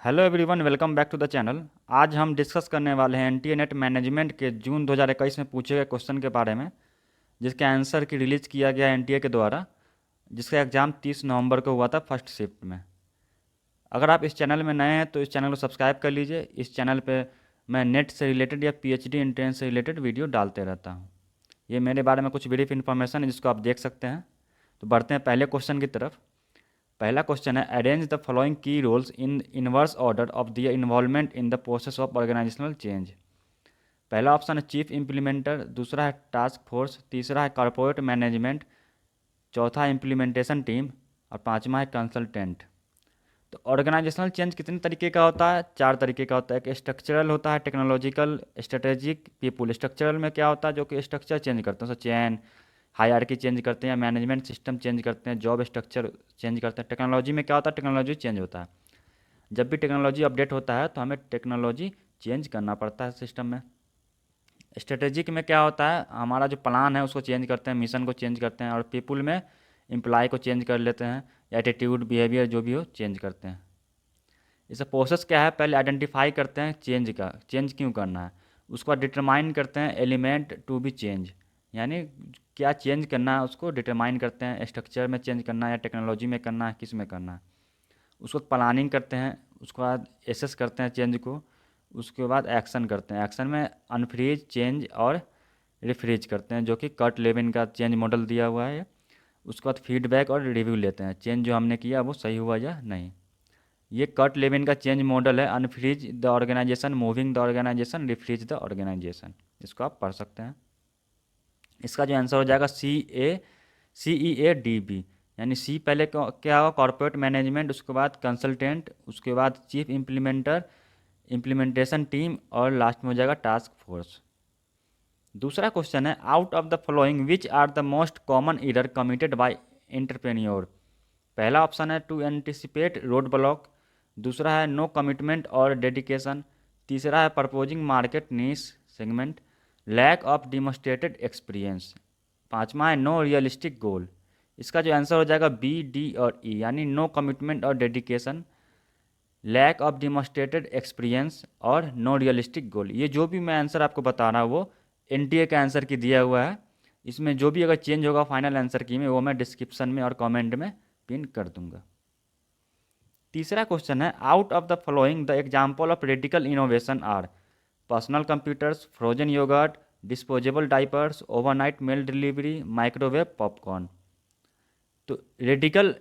Hello everyone, welcome back to the channel. आज हम discuss करने वाले हैं एनटीए नेट मैनेजमेंट के जून 2021 में पूछे गए क्वेश्चन के बारे में, जिसके आंसर की रिलीज़ किया गया एनटीए के द्वारा, जिसका एग्ज़ाम 30 नवंबर को हुआ था फर्स्ट शिफ्ट में। अगर आप इस चैनल में नए हैं तो इस चैनल को सब्सक्राइब कर लीजिए। इस चैनल पे मैं नेट से रिलेटेड या पीएचडी एंट्रेंस से रिलेटेड वीडियो डालते रहता हूँ। ये मेरे बारे में कुछ ब्रीफ इन्फॉर्मेशन है जिसको आप देख सकते हैं। तो बढ़ते हैं पहले क्वेश्चन की तरफ। पहला क्वेश्चन है, arrange the following key roles in inverse order of the involvement in the process of organisational change. पहला ऑप्शन है चीफ इम्प्लीमेंटर, दूसरा है टास्क फोर्स, तीसरा है कॉर्पोरेट मैनेजमेंट, चौथा है इम्प्लीमेंटेशन टीम और पांचवा है कंसल्टेंट। तो ऑर्गेनाइजेशनल चेंज कितने तरीके का होता है? चार तरीके का होता है। एक स्ट्रक्चरल होता है, टेक्नोलॉजिकल, स्ट्रेटेजिक, पीपुल। स्ट्रक्चरल में क्या होता है? जो कि स्ट्रक्चर चेंज करते हैं, जैसे चैन हायरार्की चेंज करते हैं, मैनेजमेंट सिस्टम चेंज करते हैं, जॉब स्ट्रक्चर चेंज करते हैं। टेक्नोलॉजी में क्या होता है? टेक्नोलॉजी चेंज होता है। जब भी टेक्नोलॉजी अपडेट होता है तो हमें टेक्नोलॉजी चेंज करना पड़ता है सिस्टम में। स्ट्रेटेजिक में क्या होता है? हमारा जो प्लान है उसको चेंज करते हैं, मिशन को चेंज करते हैं। और पीपुल में एम्प्लॉय को चेंज कर लेते हैं, एटीट्यूड बिहेवियर जो भी हो चेंज करते हैं। इसका प्रोसेस क्या है? पहले आइडेंटिफाई करते हैं चेंज का, चेंज क्यों करना है। उसके बाद डिटरमाइन करते हैं एलिमेंट टू बी चेंज, यानी क्या चेंज करना है उसको डिटरमाइन करते हैं। स्ट्रक्चर में चेंज करना है या टेक्नोलॉजी में करना है, किस में करना है। उसको प्लानिंग करते हैं, उसके बाद एसेस करते हैं चेंज को, उसके बाद एक्शन करते हैं। एक्शन में अनफ्रीज, चेंज और रिफ्रीज करते हैं, जो कि कर्ट लेविन का चेंज मॉडल दिया हुआ है। उसके बाद फीडबैक और रिव्यू लेते हैं, चेंज जो हमने किया वो सही हुआ या नहीं। ये कर्ट लेविन का चेंज मॉडल है। Unfreeze the organisation, moving the organisation, refreeze the organisation. इसको आप पढ़ सकते हैं। इसका जो आंसर हो जाएगा CEADB, यानी सी पहले क्या होगा? कॉर्पोरेट मैनेजमेंट, उसके बाद कंसल्टेंट, उसके बाद चीफ इम्प्लीमेंटर, इम्प्लीमेंटेशन टीम और लास्ट में हो जाएगा टास्क फोर्स। दूसरा क्वेश्चन है, out of the following which are the most common error committed by entrepreneur. पहला ऑप्शन है टू एंटिसिपेट रोड ब्लॉक, दूसरा है नो कमिटमेंट और डेडिकेशन, तीसरा है proposing market niche segment, lack of demonstrated experience, पांचवा है नो रियलिस्टिक गोल। इसका जो आंसर हो जाएगा बी, डी और ई, यानी नो कमिटमेंट और dedication, lack of demonstrated experience और नो रियलिस्टिक गोल। ये जो भी मैं आंसर आपको बता रहा हूँ वो एनटीए का आंसर की दिया हुआ है। इसमें जो भी अगर चेंज होगा फाइनल आंसर की में, वो मैं डिस्क्रिप्शन में और कमेंट में पिन कर दूंगा। तीसरा क्वेश्चन है, out of the following the example of radical innovation are personal computers, frozen yogurt, disposable diapers, overnight mail delivery, microwave popcorn. तो रेडिकल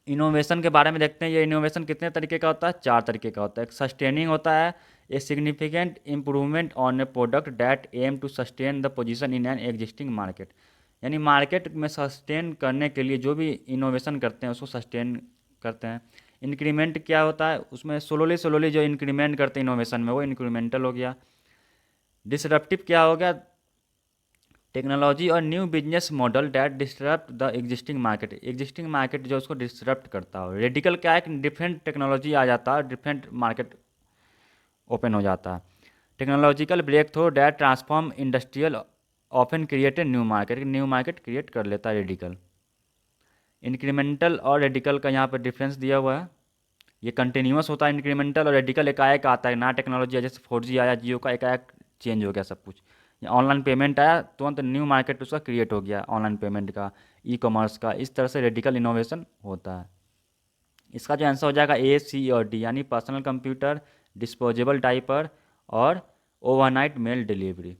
इनोवेशन के बारे में देखते हैं। ये इनोवेशन कितने तरीके का होता है? चार तरीके का होता है। एक सस्टेनिंग होता है, a significant improvement on a product that aim to sustain the position in an existing market, यानी मार्केट में सस्टेन करने के लिए जो भी इनोवेशन करते हैं उसको सस्टेन करते हैं। इंक्रीमेंट क्या होता है? उसमें स्लोली स्लोली जो इंक्रीमेंट करते हैं इनोवेशन में, वो इंक्रीमेंटल हो गया। डिसरप्टिव क्या हो गया? टेक्नोलॉजी और new business model that disrupt the existing market, existing market जो उसको डिस्टरप्ट करता हो। रेडिकल क्या है? डिफरेंट टेक्नोलॉजी आ जाता है, डिफरेंट मार्केट ओपन हो जाता है। Technological breakthrough that transform industrial often created new market, new market create कर लेता है रेडिकल। इंक्रीमेंटल और रेडिकल का यहाँ पर डिफरेंस दिया हुआ है। ये कंटिन्यूस होता है इंक्रीमेंटल, और रेडिकल एकाएक आता है। नया टेक्नोलॉजी है, जैसे 4G आया जियो का, एकाएक चेंज हो गया सब कुछ। ऑनलाइन पेमेंट आया तुरंत न्यू मार्केट उसका क्रिएट हो गया, ऑनलाइन पेमेंट का, ई कॉमर्स का। इस तरह से रेडिकल इनोवेशन होता है। इसका जो आंसर हो जाएगा ए, सी और डी, यानी पर्सनल कंप्यूटर, डिस्पोजेबल डाइपर और ओवरनाइट मेल डिलीवरी।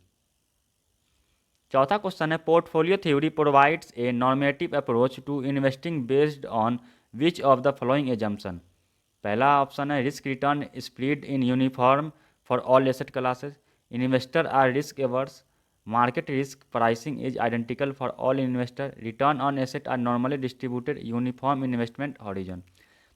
चौथा क्वेश्चन है, portfolio theory provides a normative approach to investing based on which of the following assumption. पहला ऑप्शन है risk return split in uniform for all asset classes, investor are risk averse, market risk pricing is identical for all investor, return on asset are normally distributed, uniform investment horizon.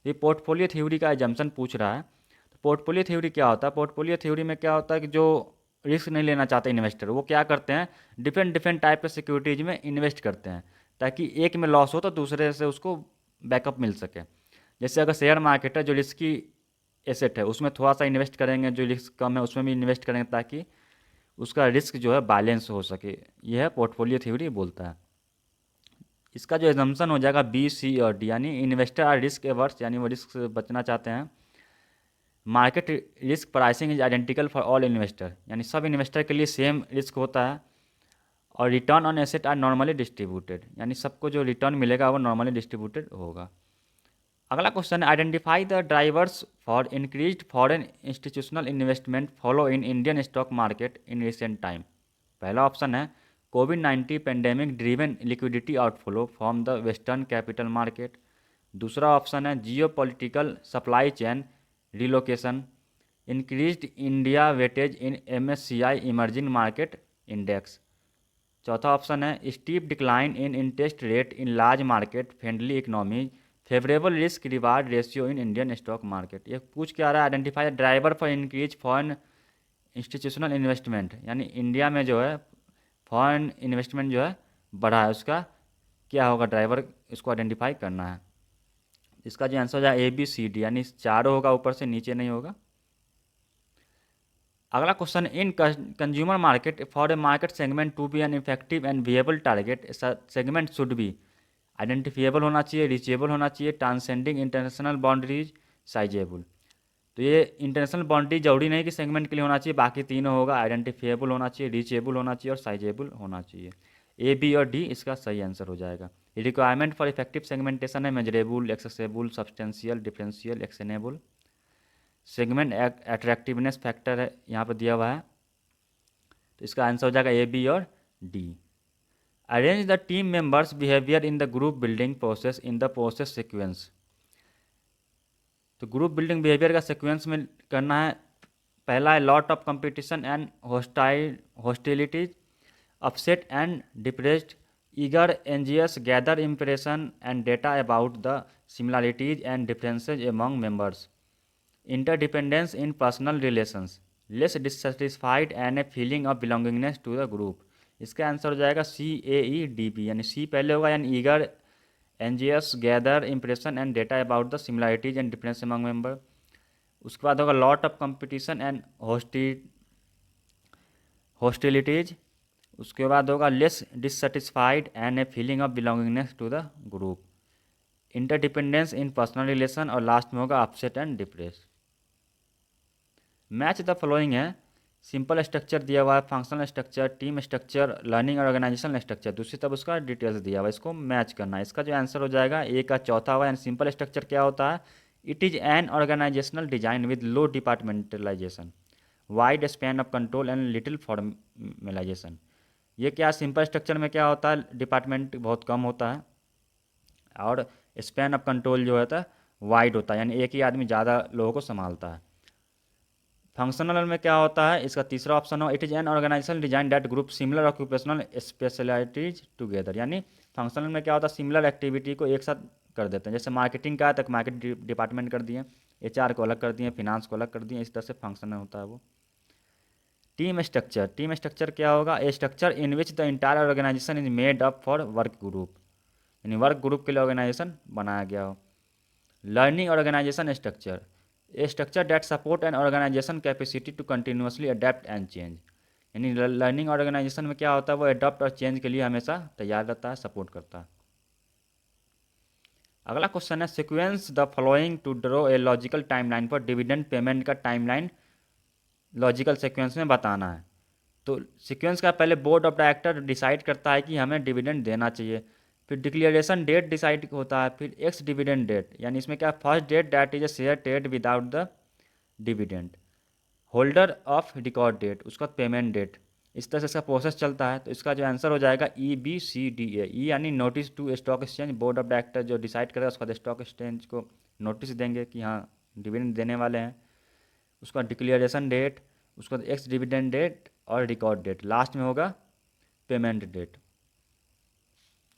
ये portfolio theory का assumption पूछ रहा है। तो portfolio theory क्या होता है? Portfolio theory में क्या होता है कि जो रिस्क नहीं लेना चाहते इन्वेस्टर, वो क्या करते हैं, डिफरेंट डिफरेंट टाइप के सिक्योरिटीज़ में इन्वेस्ट करते हैं, ताकि एक में लॉस हो तो दूसरे से उसको बैकअप मिल सके। जैसे अगर शेयर मार्केट है, जो रिस्की एसेट है उसमें थोड़ा सा इन्वेस्ट करेंगे, जो रिस्क कम है उसमें भी इन्वेस्ट करेंगे, ताकि उसका रिस्क जो है बैलेंस हो सके। यह है पोर्टफोलियो थ्योरी बोलता है। इसका जो एजम्पशन हो जाएगा बी, सी और डी, यानी इन्वेस्टर आर रिस्क एवर्स, यानी वो रिस्क से बचना चाहते हैं। Market risk pricing is identical for all investor, यानी सब इन्वेस्टर के लिए सेम रिस्क होता है। और return on asset are normally distributed, यानी सबको जो रिटर्न मिलेगा वो नॉर्मली डिस्ट्रीब्यूटेड होगा। अगला क्वेश्चन है identify the drivers for increased foreign institutional investment follow in Indian stock market in recent time. पहला ऑप्शन है कोविड-19 pandemic driven liquidity outflow from the western capital market. दूसरा ऑप्शन है geopolitical supply chain relocation increased India weightage in MSCI emerging market index. चौथा option है steep decline in interest rate in large market friendly economy favourable risk reward ratio in Indian stock market. ये पूछ क्या रहा है, identify driver for increase foreign institutional investment, यानी India में जो है फॉरेन इन्वेस्टमेंट जो है बढ़ा है, उसका क्या होगा ड्राइवर, इसको आइडेंटिफाई करना है। इसका जो आंसर हो जाए ABCD, यानी चारों होगा, ऊपर से नीचे नहीं होगा। अगला question in consumer market for a market segment to be an effective and viable target segment should be identifiable होना चाहिए, रीचेबल होना चाहिए, ट्रांसेंडिंग इंटरनेशनल बाउंड्रीज, साइजेबल। तो ये इंटरनेशनल बाउंड्री जरूरी नहीं कि सेगमेंट के लिए होना चाहिए, बाकी तीनों होगा, आइडेंटिफिएबल होना चाहिए, रीचेबल होना चाहिए और साइजेबल होना चाहिए। A, B और D इसका सही आंसर हो जाएगा। रिक्वायरमेंट फॉर इफेक्टिव सेगमेंटेशन है measurable, accessible, substantial, differential, actionable. Segment attractiveness factor है यहाँ पर दिया हुआ है, तो इसका आंसर हो जाएगा A, B और D। Arrange the team members behaviour in the group building process in the process sequence. तो ग्रुप बिल्डिंग बिहेवियर का सीक्वेंस में करना है। पहला है lot of competition and hostilities, upset and depressed, eager anxious gather impression and data about the similarities and differences among members, interdependence in personal relations, less dissatisfied and a feeling of belongingness to the group. इसका answer हो जाएगा CAEDP, यानी सी पहले होगा, यानी eager anxious gather impression and data about the similarities and difference among member. उसके बाद होगा lot of competition and hostilities. उसके बाद होगा less dissatisfied and a feeling of belongingness to the group, interdependence in personal relation, और last में होगा upset and depress. Match the following है, सिंपल स्ट्रक्चर दिया हुआ है, functional structure, team structure, learning और ऑर्गेनाइजेशनल स्ट्रक्चर, दूसरी तरफ उसका डिटेल्स दिया हुआ है, इसको मैच करना है। इसका जो आंसर हो जाएगा A का चौथा हुआ, यानी सिंपल स्ट्रक्चर क्या होता है, it is an organisational design with low departmentalisation, wide span of control and little formalisation. ये क्या सिंपल स्ट्रक्चर में क्या होता है, डिपार्टमेंट बहुत कम होता है और स्पैन ऑफ कंट्रोल जो होता है वाइड होता है, यानी एक ही आदमी ज़्यादा लोगों को संभालता है। फंक्शनल में क्या होता है, इसका तीसरा ऑप्शन हो, it is an organisation design that group similar occupational specialities together, यानी फंक्शनल में क्या होता है, सिमिलर एक्टिविटी को एक साथ कर देते हैं। जैसे मार्केटिंग का है तो मार्केट डिपार्टमेंट कर दिए, HR को अलग कर दिए, फिनांस को अलग कर दिए, इस तरह से फंक्शनल होता है वो। टीम स्ट्रक्चर, टीम स्ट्रक्चर क्या होगा, a structure in which the entire organisation is made up for work group, यानी वर्क ग्रुप के लिए ऑर्गेनाइजेशन बनाया गया हो। Learning organisation structure, a structure that support an organisation capacity to continuously adapt and change, यानी learning organisation में क्या होता है, वो अडॉप्ट और चेंज के लिए हमेशा तैयार रहता है, सपोर्ट करता है। अगला क्वेश्चन है sequence the following to draw a logical timeline for dividend payment का टाइमलाइन लॉजिकल सीक्वेंस में बताना है। तो सीक्वेंस का पहले बोर्ड ऑफ डायरेक्टर डिसाइड करता है कि हमें डिविडेंड देना चाहिए, फिर डिक्लेरेशन डेट डिसाइड होता है, फिर एक्स डिविडेंड डेट, यानी इसमें क्या first date that is a share trade without the dividend, holder of record date, उसका पेमेंट डेट, इस तरह से इसका प्रोसेस चलता है। तो इसका जो आंसर हो जाएगा EBCDA, ई यानी notice to stock exchange, board of director जो डिसाइड करेगा उसके बाद स्टॉक एक्सचेंज को नोटिस देंगे कि हाँ डिविडेंड देने वाले हैं, उसका डिक्लेरेशन डेट, उसका एक्स डिविडेंड डेट और रिकॉर्ड डेट, लास्ट में होगा पेमेंट डेट।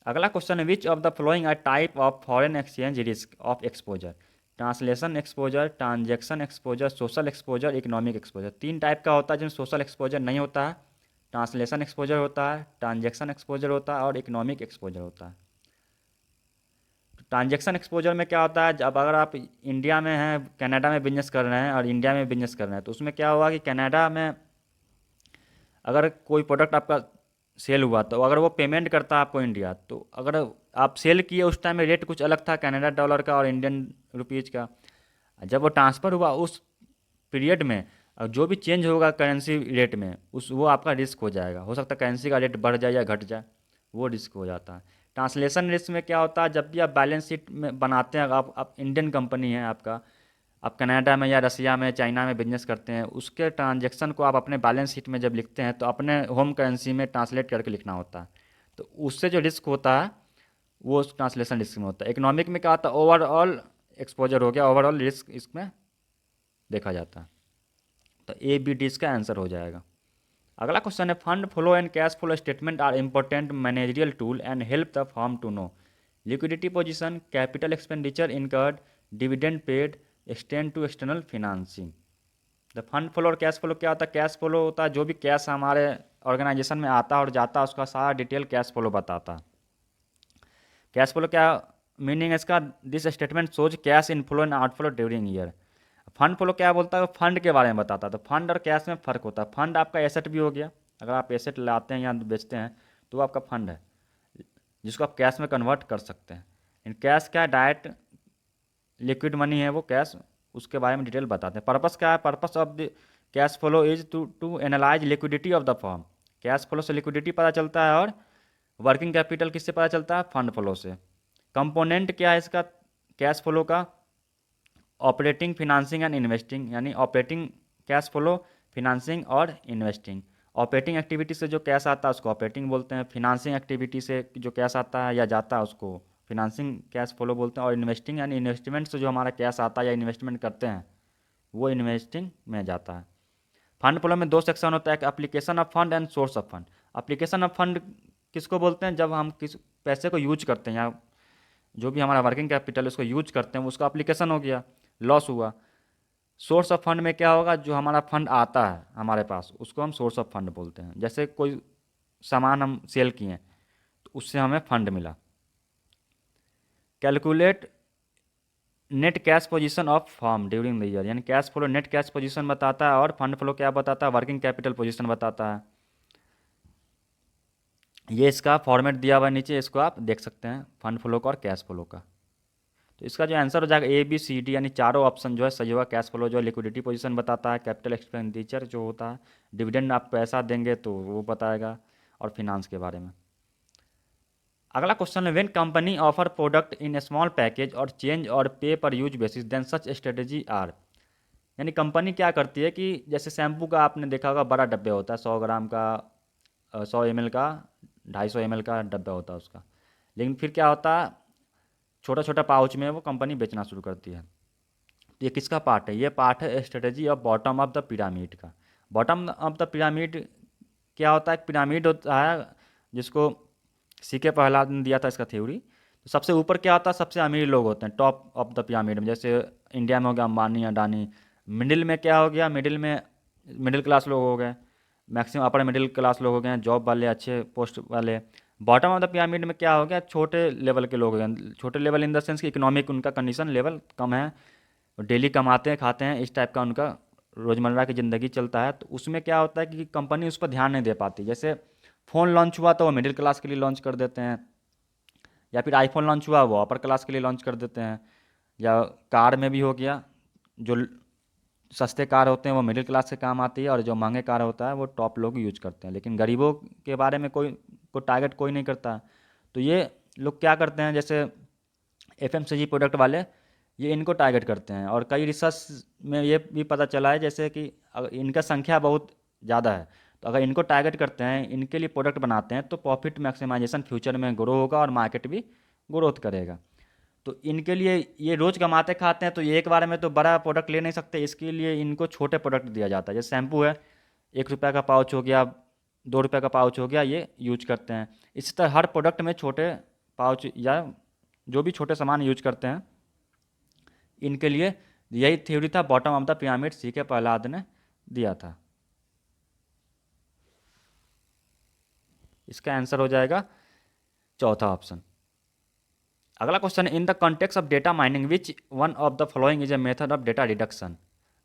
अगला क्वेश्चन है which of the following are type of foreign exchange risk of exposure, translation exposure, transaction exposure, social exposure, economic exposure. तीन type का होता है जिसमें सोशल एक्सपोजर नहीं होता है, ट्रांसलेशन एक्सपोजर होता है, ट्रांजैक्शन एक्सपोजर होता है और इकोनॉमिक एक्सपोजर होता है। ट्रांजैक्शन एक्सपोजर में क्या होता है, जब अगर आप इंडिया में हैं, कनाडा में बिजनेस कर रहे हैं और इंडिया में बिजनेस कर रहे हैं, तो उसमें क्या होगा कि कनाडा में अगर कोई प्रोडक्ट आपका सेल हुआ तो अगर वो पेमेंट करता है आपको इंडिया, तो अगर आप सेल किए उस टाइम में रेट कुछ अलग था कनाडा डॉलर का और इंडियन रुपीज़ का, जब वो ट्रांसफ़र हुआ उस पीरियड में जो भी चेंज होगा करेंसी रेट में उस वो आपका रिस्क हो जाएगा। हो सकता है करेंसी का रेट बढ़ जाए या घट जाए, वो रिस्क हो जाता है। ट्रांसलेशन रिस्क में क्या होता है, जब भी आप बैलेंस शीट में बनाते हैं, आप इंडियन कंपनी है आपका, आप कनाडा में या रसिया में चाइना में बिजनेस करते हैं, उसके ट्रांजैक्शन को आप अपने बैलेंस शीट में जब लिखते हैं तो अपने होम करेंसी में ट्रांसलेट करके लिखना होता है। तो उससे जो रिस्क होता है वो उस ट्रांसलेशन रिस्क में होता है। इकोनॉमिक में क्या होता है, ओवरऑल एक्सपोजर हो गया, ओवरऑल रिस्क इसमें देखा जाता है। तो ए बी डी इसका आंसर हो जाएगा। अगला क्वेश्चन है, fund flow and cash flow statement are important managerial tool and help the firm to know liquidity position, capital expenditure incurred, dividend paid, extend to external financing. The fund flow और cash flow क्या होता है, cash flow होता है जो भी cash हमारे organisation में आता है और जाता है उसका सारा डिटेल कैश फ्लो बताता है। कैश फ्लो क्या मीनिंग है इसका, this statement shows cash inflow and outflow during year. Fund flow क्या बोलता है, फंड के बारे में बताता है। तो फंड और कैश में फ़र्क होता है। फंड आपका एसेट भी हो गया, अगर आप एसेट लाते हैं या बेचते हैं तो वो आपका फंड है जिसको आप कैश में कन्वर्ट कर सकते हैं। इन कैश क्या है, डायरेक्ट लिक्विड मनी है वो कैश, उसके बारे में डिटेल बताते हैं। पर्पस क्या है, purpose of the cash flow is to analyse liquidity of the firm. Cash flow से लिक्विडिटी पता चलता है और वर्किंग कैपिटल किससे पता चलता है, फंड फ्लो से। कंपोनेंट क्या है इसका कैश फ्लो का, ऑपरेटिंग, फिनांसिंग एंड इन्वेस्टिंग, यानी ऑपरेटिंग कैश फ्लो, फिनांसिंग और इन्वेस्टिंग। ऑपरेटिंग एक्टिविटी से जो कैश आता है उसको ऑपरेटिंग बोलते हैं, फिनांसिंग एक्टिविटी से जो कैश आता है या जाता है उसको फिनांसिंग कैश फ्लो बोलते हैं, और इन्वेस्टिंग यानी इन्वेस्टमेंट से जो हमारा कैश आता है या इन्वेस्टमेंट करते हैं वो इन्वेस्टिंग में जाता है। फंड फ्लो में दो सेक्शन होता है, application of fund and source of fund. Application of fund किसको बोलते हैं, जब हम किस पैसे को यूज करते हैं या जो भी हमारा वर्किंग कैपिटल है उसको यूज करते हैं, उसका एप्लीकेशन हो गया, लॉस हुआ। सोर्स ऑफ फंड में क्या होगा, जो हमारा फंड आता है हमारे पास उसको हम सोर्स ऑफ फंड बोलते हैं। जैसे कोई सामान हम सेल किए तो उससे हमें फंड मिला। Calculate net cash position of firm during the year, यानी cash flow net cash position बताता है और फंड फ्लो क्या बताता है, वर्किंग कैपिटल पोजीशन बताता है। ये इसका फॉर्मेट दिया हुआ है नीचे, इसको आप देख सकते हैं फंड फ्लो का और कैश फ्लो का। तो इसका जो आंसर हो जाएगा ए बी सी डी, यानी चारों ऑप्शन जो है सही होगा। कैश फ्लो जो है लिक्विडिटी पोजीशन बताता है, कैपिटल एक्सपेंडिचर जो होता है, डिविडेंड आप पैसा देंगे तो वो बताएगा, और फिनांस के बारे में। अगला क्वेश्चन है, when company offer product in small package और चेंज और pay per use basis then such strategy are. यानी कंपनी क्या करती है कि जैसे शैम्पू का आपने देखा होगा बड़ा डब्बे होता है, 100 ग्राम का, 100 ml का, 250 ml का डब्बा होता है उसका। लेकिन फिर क्या होता है, छोटा छोटा पाउच में वो कंपनी बेचना शुरू करती है। तो ये किसका पार्ट है, ये पार्ट है strategy of bottom of the pyramid का। बॉटम ऑफ द पिरामिड क्या होता है, पिरामिड होता है जिसको सीके प्रहलाद ने दिया था इसका थ्योरी। तो सबसे ऊपर क्या होता है, सबसे अमीर लोग होते हैं टॉप ऑफ द पिरामिड में, जैसे इंडिया में हो गया अंबानी अडानी। मिडिल में क्या हो गया, मिडिल में मिडिल क्लास लोग हो गए, मैक्सिमम अपर मिडिल क्लास लोग हो गए, जॉब वाले, अच्छे पोस्ट वाले। बॉटम ऑफ द पिरामिड में क्या हो गया, छोटे लेवल के लोग हो गए। छोटे लेवल इन द सेंस कि इकोनॉमिक उनका कंडीशन लेवल कम है, डेली कमाते हैं खाते हैं, इस टाइप का उनका रोज़मर्रा की ज़िंदगी चलता है। तो उसमें क्या होता है कि कंपनी उस पर ध्यान नहीं दे पाती। जैसे फ़ोन लॉन्च हुआ तो वो मिडिल क्लास के लिए लॉन्च कर देते हैं, या फिर आईफोन लॉन्च हुआ वो अपर क्लास के लिए लॉन्च कर देते हैं, या कार में भी हो गया, जो सस्ते कार होते हैं वो मिडिल क्लास के काम आती है और जो महंगे कार होता है वो टॉप लोग यूज करते हैं। लेकिन गरीबों के बारे में कोई को टारगेट कोई नहीं करता। तो ये लोग क्या करते हैं, जैसे एफएमसीजी प्रोडक्ट वाले, ये इनको टारगेट करते हैं। और कई रिसर्च में ये भी पता चला है जैसे कि अगर इनका संख्या बहुत ज़्यादा है तो अगर इनको टारगेट करते हैं, इनके लिए प्रोडक्ट बनाते हैं, तो प्रॉफिट मैक्सिमाइजेशन फ्यूचर में ग्रो होगा और मार्केट भी ग्रोथ करेगा। तो इनके लिए ये रोज़ कमाते खाते हैं तो ये एक बार में तो बड़ा प्रोडक्ट ले नहीं सकते, इसके लिए इनको छोटे प्रोडक्ट दिया जाता है। जैसे शैम्पू है, 1 रुपये का पाउच हो गया, 2 रुपये का पाउच हो गया, ये यूज करते हैं। इसी तरह हर प्रोडक्ट में छोटे पाउच या जो भी छोटे सामान यूज करते हैं, इनके लिए यही थ्योरी था बॉटम ऑफ द पिरामिड, सी के प्रहलाद ने दिया था। इसका आंसर हो जाएगा चौथा ऑप्शन। अगला क्वेश्चन है, in the context of data mining which one of the following is a method of data reduction,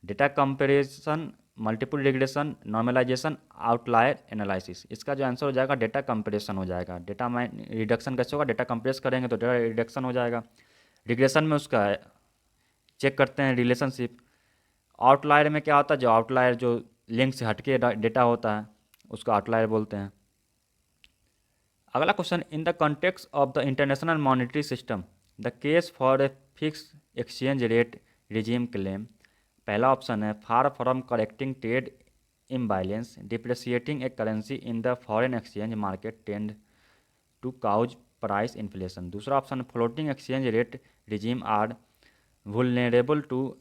data comparison, multiple regression, normalisation, outlier analysis. इसका जो आंसर हो जाएगा डेटा कंपेरिजन हो जाएगा। डेटा रिडक्शन कैसे होगा, डेटा कंप्रेस करेंगे तो डेटा रिडक्शन हो जाएगा। रिग्रेशन में उसका चेक करते हैं रिलेशनशिप, आउटलायर में क्या होता है, जो आउटलायर जो लिंक से हटके डेटा होता है उसको आउटलायर बोलते हैं। अगला question, in the context of the international monetary system the case for a fix exchange rate regime claim. पहला ऑप्शन है, far from correcting trade imbalance depreciating a currency in the foreign exchange market tend to cause price inflation. दूसरा option, floating exchange rate regime are vulnerable to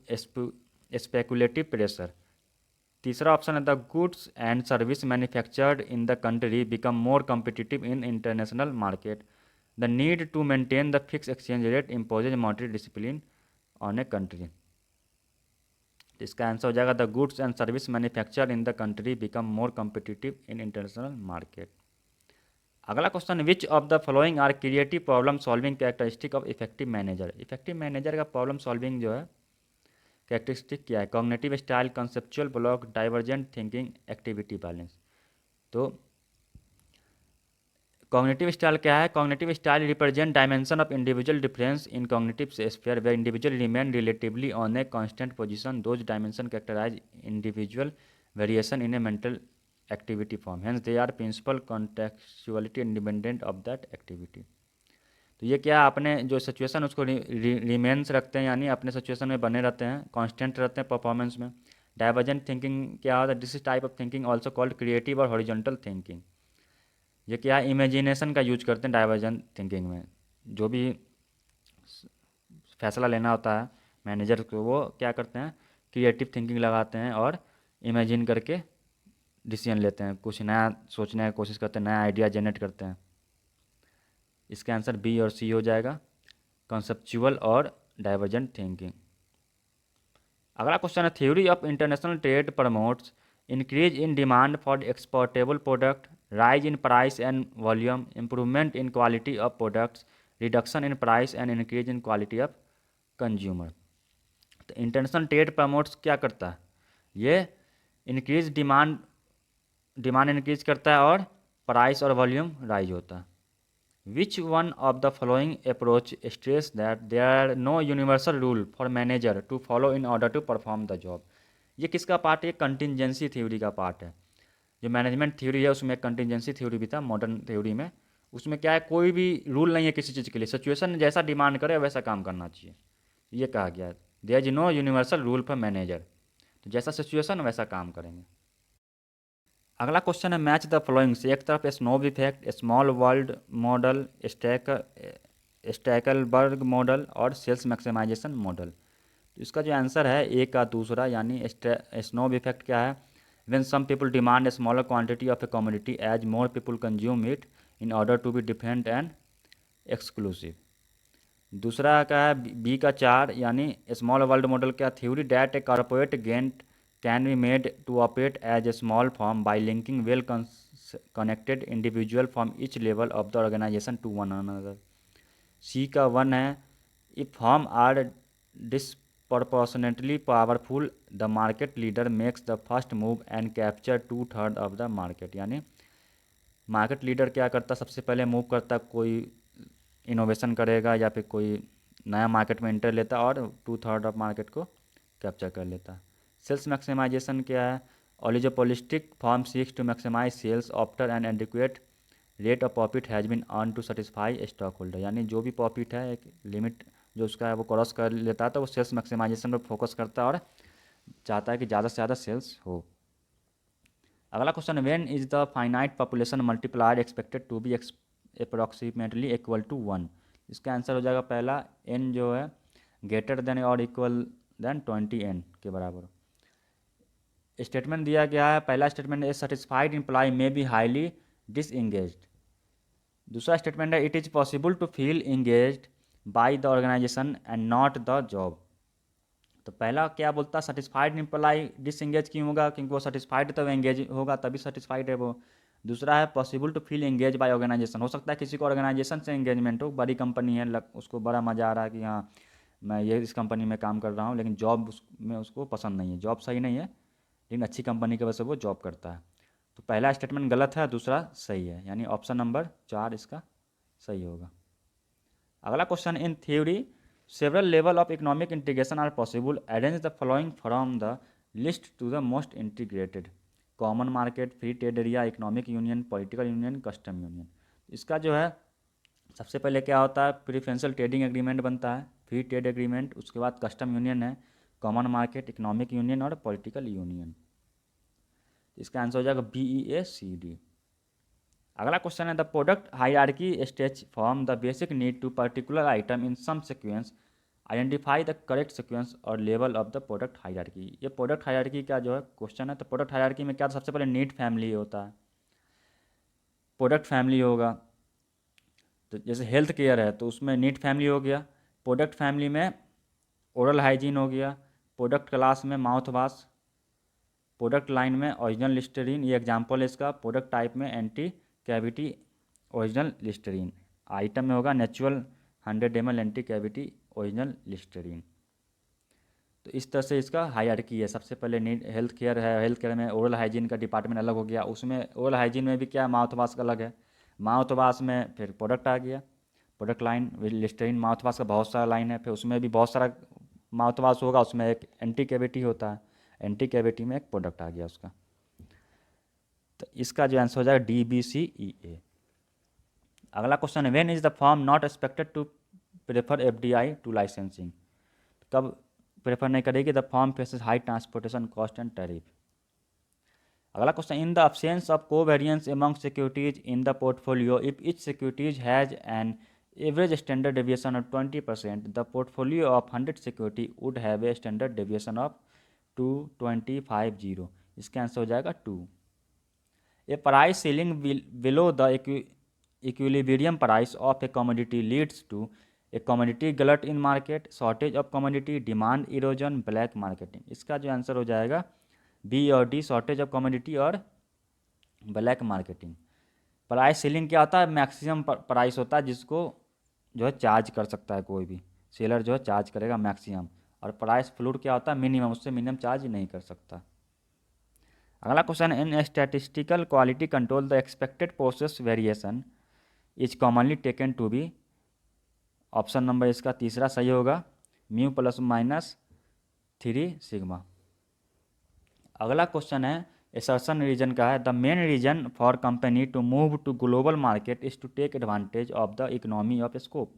speculative pressure. तीसरा option है, the goods and service manufactured in the country become more competitive in international market. The need to maintain the fix exchange rate imposes monetary discipline on a country. इसका answer हो जाएगा, the goods and service manufactured in the country become more competitive in international market. अगला question, which of the following are creative problem solving characteristic of effective manager. Effective manager का problem solving जो है characteristic क्या है, cognitive style, conceptual block, divergent thinking, activity balance. तो cognitive style क्या है, cognitive style represent dimension of individual difference in cognitive sphere where individual remain relatively on a constant position those dimension characterise individual variation in a mental activity form hence they are principle contextuality independent of that activity. तो ये क्या है, अपने जो situation उसको remains रखते हैं, यानी अपने सिचुएशन में बने रहते हैं, कांस्टेंट रहते हैं परफॉर्मेंस में। डाइवर्जेंट थिंकिंग क्या होता है, this type of thinking also called creative और हॉरिजॉन्टल थिंकिंग। ये क्या है, इमेजिनेशन का यूज करते हैं डाइवर्जेंट थिंकिंग में। जो भी फैसला लेना होता है मैनेजर को, वो क्या करते हैं, क्रिएटिव थिंकिंग लगाते हैं और इमेजिन करके डिसीजन लेते हैं, कुछ नया सोचने की कोशिश करते हैं, नया आइडिया जनरेट करते हैं। इसका आंसर बी और सी हो जाएगा, कंसेप्चुअल और डाइवर्जेंट थिंकिंग। अगला क्वेश्चन है, theory of international trade promotes increase in demand for exportable product, rise in price and volume, improvement in quality of products, reduction in price and increase in quality of consumer. तो international trade promotes क्या करता है, ये increase demand increase करता है और price और volume rise होता है। Which one of the following approach stress that there are no universal rule for manager to follow in order to perform the job? ये किसका पार्ट है, कंटिजेंसी थ्योरी का पार्ट है। जो मैनेजमेंट थ्योरी है उसमें कंटिजेंसी थ्योरी भी था मॉडर्न थ्योरी में। उसमें क्या है, कोई भी रूल नहीं है किसी चीज़ के लिए, सिचुएशन जैसा डिमांड करे वैसा काम करना चाहिए, ये कहा गया है। There is no universal rule for manager, तो जैसा सिचुएशन वैसा काम करेंगे। अगला क्वेश्चन है, मैच द फ्लोइंग से, एक तरफ snow effect, small world model, Stackelberg model और सेल्स मैक्सिमाइजेशन मॉडल। तो इसका जो आंसर है ए का दूसरा, यानी स्नोव इफेक्ट क्या है, when some people demand a smaller quantity of a commodity as more people consume it in order to be different and exclusive. दूसरा का है बी का 4, यानी स्मॉल वर्ल्ड मॉडल क्या, theory that a corporate giant can be made to operate as a small firm by linking well connected individual from each level of the organization to one another. C का 1 है, if firm are disproportionately powerful the market leader makes the first move and capture 2/3 of the market। यानी market leader क्या करता, सबसे पहले move करता, कोई innovation करेगा या फिर कोई नया मार्केट में एंटर लेता और 2/3 ऑफ मार्केट को कैप्चर कर लेता। सेल्स मैक्सिमाइजेशन क्या है, oligopolistic form seeks to maximise sales after an adequate rate of profit has been earn to satisfy stock holder. यानी जो भी प्रॉफिट है एक लिमिट जो उसका है वो क्रॉस कर लेता है, तो वो सेल्स मैक्सिमाइजेशन पर फोकस करता है और चाहता है कि ज़्यादा से ज़्यादा सेल्स हो। अगला question, when is the finite population multiplier expected to be approximately equal to 1। इसका आंसर हो जाएगा पहला, एन जो है ग्रेटर देन और इक्वल देन 20n के बराबर। स्टेटमेंट दिया गया है, पहला statement a satisfied employee may be highly disengaged. दूसरा स्टेटमेंट है it is possible to feel engaged by the organisation and not the job. तो पहला क्या बोलता है, सेटिस्फाइड एम्प्लॉय डिसएंगेज क्यों होगा, क्योंकि वो सेटिस्फाइड तब एंगेज होगा, तभी सेटिस्फाइड है वो। दूसरा है possible to feel engage by organisation, हो सकता है किसी को ऑर्गेनाइजेशन से एंगेजमेंट हो, बड़ी कंपनी है, उसको बड़ा मज़ा आ रहा है कि हाँ मैं ये इस कंपनी में काम कर रहा हूँ, लेकिन जॉब में उसको पसंद नहीं है, जॉब सही नहीं है, लेकिन अच्छी कंपनी की वजह से वो जॉब करता है। तो पहला स्टेटमेंट गलत है, दूसरा सही है, यानी ऑप्शन नंबर 4 इसका सही होगा। अगला question, in theory several level of economic integration are possible, arrange the following from the list to the most integrated, common market, free trade area, economic union, political union, custom union. इसका जो है सबसे पहले क्या होता है, प्रीफरेंशियल trading agreement बनता है, फ्री ट्रेड एग्रीमेंट, उसके बाद कस्टम यूनियन है, कॉमन मार्केट, इकोनॉमिक यूनियन और पॉलिटिकल यूनियन। इसका आंसर हो जाएगा BEACD। अगला क्वेश्चन है the product hierarchy stage from the basic need to particular item in some sequence, identify the correct sequence और level of the product hierarchy. ये product hierarchy का जो है क्वेश्चन है। तो प्रोडक्ट हायरार्की में क्या, सबसे पहले नीड फैमिली होता है, प्रोडक्ट फैमिली होगा। तो जैसे हेल्थ केयर है तो उसमें नीड फैमिली हो गया, प्रोडक्ट फैमिली में ओरल हाइजीन हो गया, प्रोडक्ट क्लास में माउथ वाश, प्रोडक्ट लाइन में ओरिजिनल लिस्टरीन, ये एग्जांपल है इसका, प्रोडक्ट टाइप में anti cavity original Listerine, item में होगा natural 100 ml anti cavity original Listerine. तो इस तरह से इसका हायरार्की है। सबसे पहले नीड हेल्थ केयर है, हेल्थ केयर में ओरल हाइजीन का डिपार्टमेंट अलग हो गया, उसमें ओरल हाइजीन में भी क्या माउथ वाश का अलग है, माउथ वाश में फिर प्रोडक्ट आ गया, product line Listerine mouth wash का बहुत सारा लाइन है, फिर उसमें भी बहुत सारा माउथ वाश होगा, उसमें एक एंटी कैविटी होता है, एंटी कैविटी में एक प्रोडक्ट आ गया उसका। तो इसका जो आंसर हो जाएगा DBCEA। अगला क्वेश्चन है when is the firm not expected to prefer FDI to licensing, कब प्रेफर नहीं करेगी, the firm faces high transportation cost and tariff. अगला question in the absence of covariance among securities in the portfolio if each securities has an average standard deviation of 20%, the portfolio of 100 security would have a standard deviation of 2.50। इसका answer हो जाएगा 2। A price ceiling below the equilibrium price of a commodity leads to a commodity glut in market, shortage of commodity, demand erosion, black marketing। इसका जो answer हो जाएगा B और D, shortage of commodity और black marketing. Price ceiling क्या होता है, maximum price होता है जिसको जो है चार्ज कर सकता है कोई भी सेलर, जो है चार्ज करेगा मैक्सिमम, और प्राइस फ्लोर क्या होता है, मिनिमम, उससे मिनिमम चार्ज नहीं कर सकता। अगला question in statistical quality control the expected process variation is commonly taken to be, option number इसका तीसरा सही होगा, म्यू प्लस माइनस 3 सिग्मा। अगला क्वेश्चन है एसर्शन रीजन का है the main reason for company to move to global market is to take advantage of the economy of scope.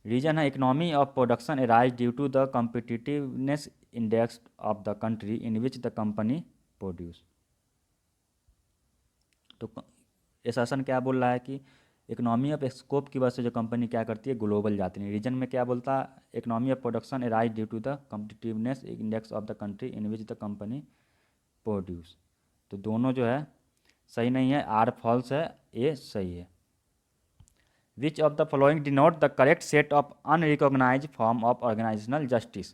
Reason है economy of production arise due to the competitiveness index of the country in which the company produce. तो assertion क्या बोल रहा है कि economy of scope की वजह से जो कंपनी क्या करती है, ग्लोबल जाती है। रीजन में क्या बोलता है, economy of production arise due to the competitiveness index of the country in which the company produce. तो दोनों जो है सही नहीं है, आर फॉल्स है, ए सही है। Which of the following denote the correct set of unrecognise form of organisational justice,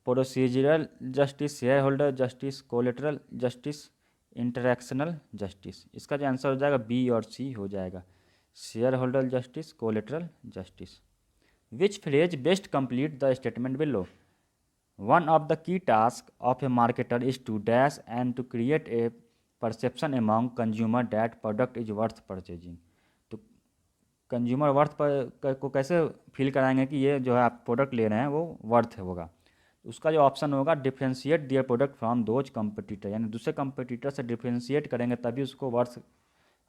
procedural justice, shareholder justice, collateral justice, interactional justice. इसका जो आंसर हो जाएगा बी और सी हो जाएगा, shareholder justice, collateral justice. Which phrase best complete the statement below, one of the key task of a marketer is to dash and to create a perception among consumer that product is worth purchasing. तो consumer worth पर को कैसे feel कराएंगे कि ये जो है आप प्रोडक्ट ले रहे हैं वो वर्थ होगा। उसका जो ऑप्शन होगा differentiate their product from those competitor, यानी दूसरे कंपटीटर से डिफ्रेंशिएट करेंगे तभी उसको वर्थ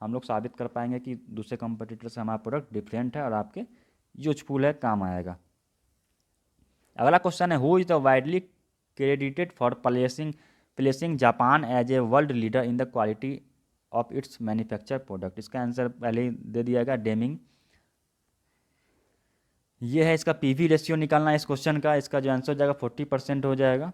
हम लोग साबित कर पाएंगे कि दूसरे कंपटीटर से हमारा प्रोडक्ट डिफरेंट है और आपके यूजफुल है, काम आएगा। अगला क्वेश्चन है who is the widely credited for placing Japan as a world leader in the quality of its manufacture product. इसका आंसर पहले ही दे दिया गया, डेमिंग। ये है इसका पीवी रेशियो निकालना है इस क्वेश्चन का, इसका जो आंसर हो जाएगा 40% हो जाएगा।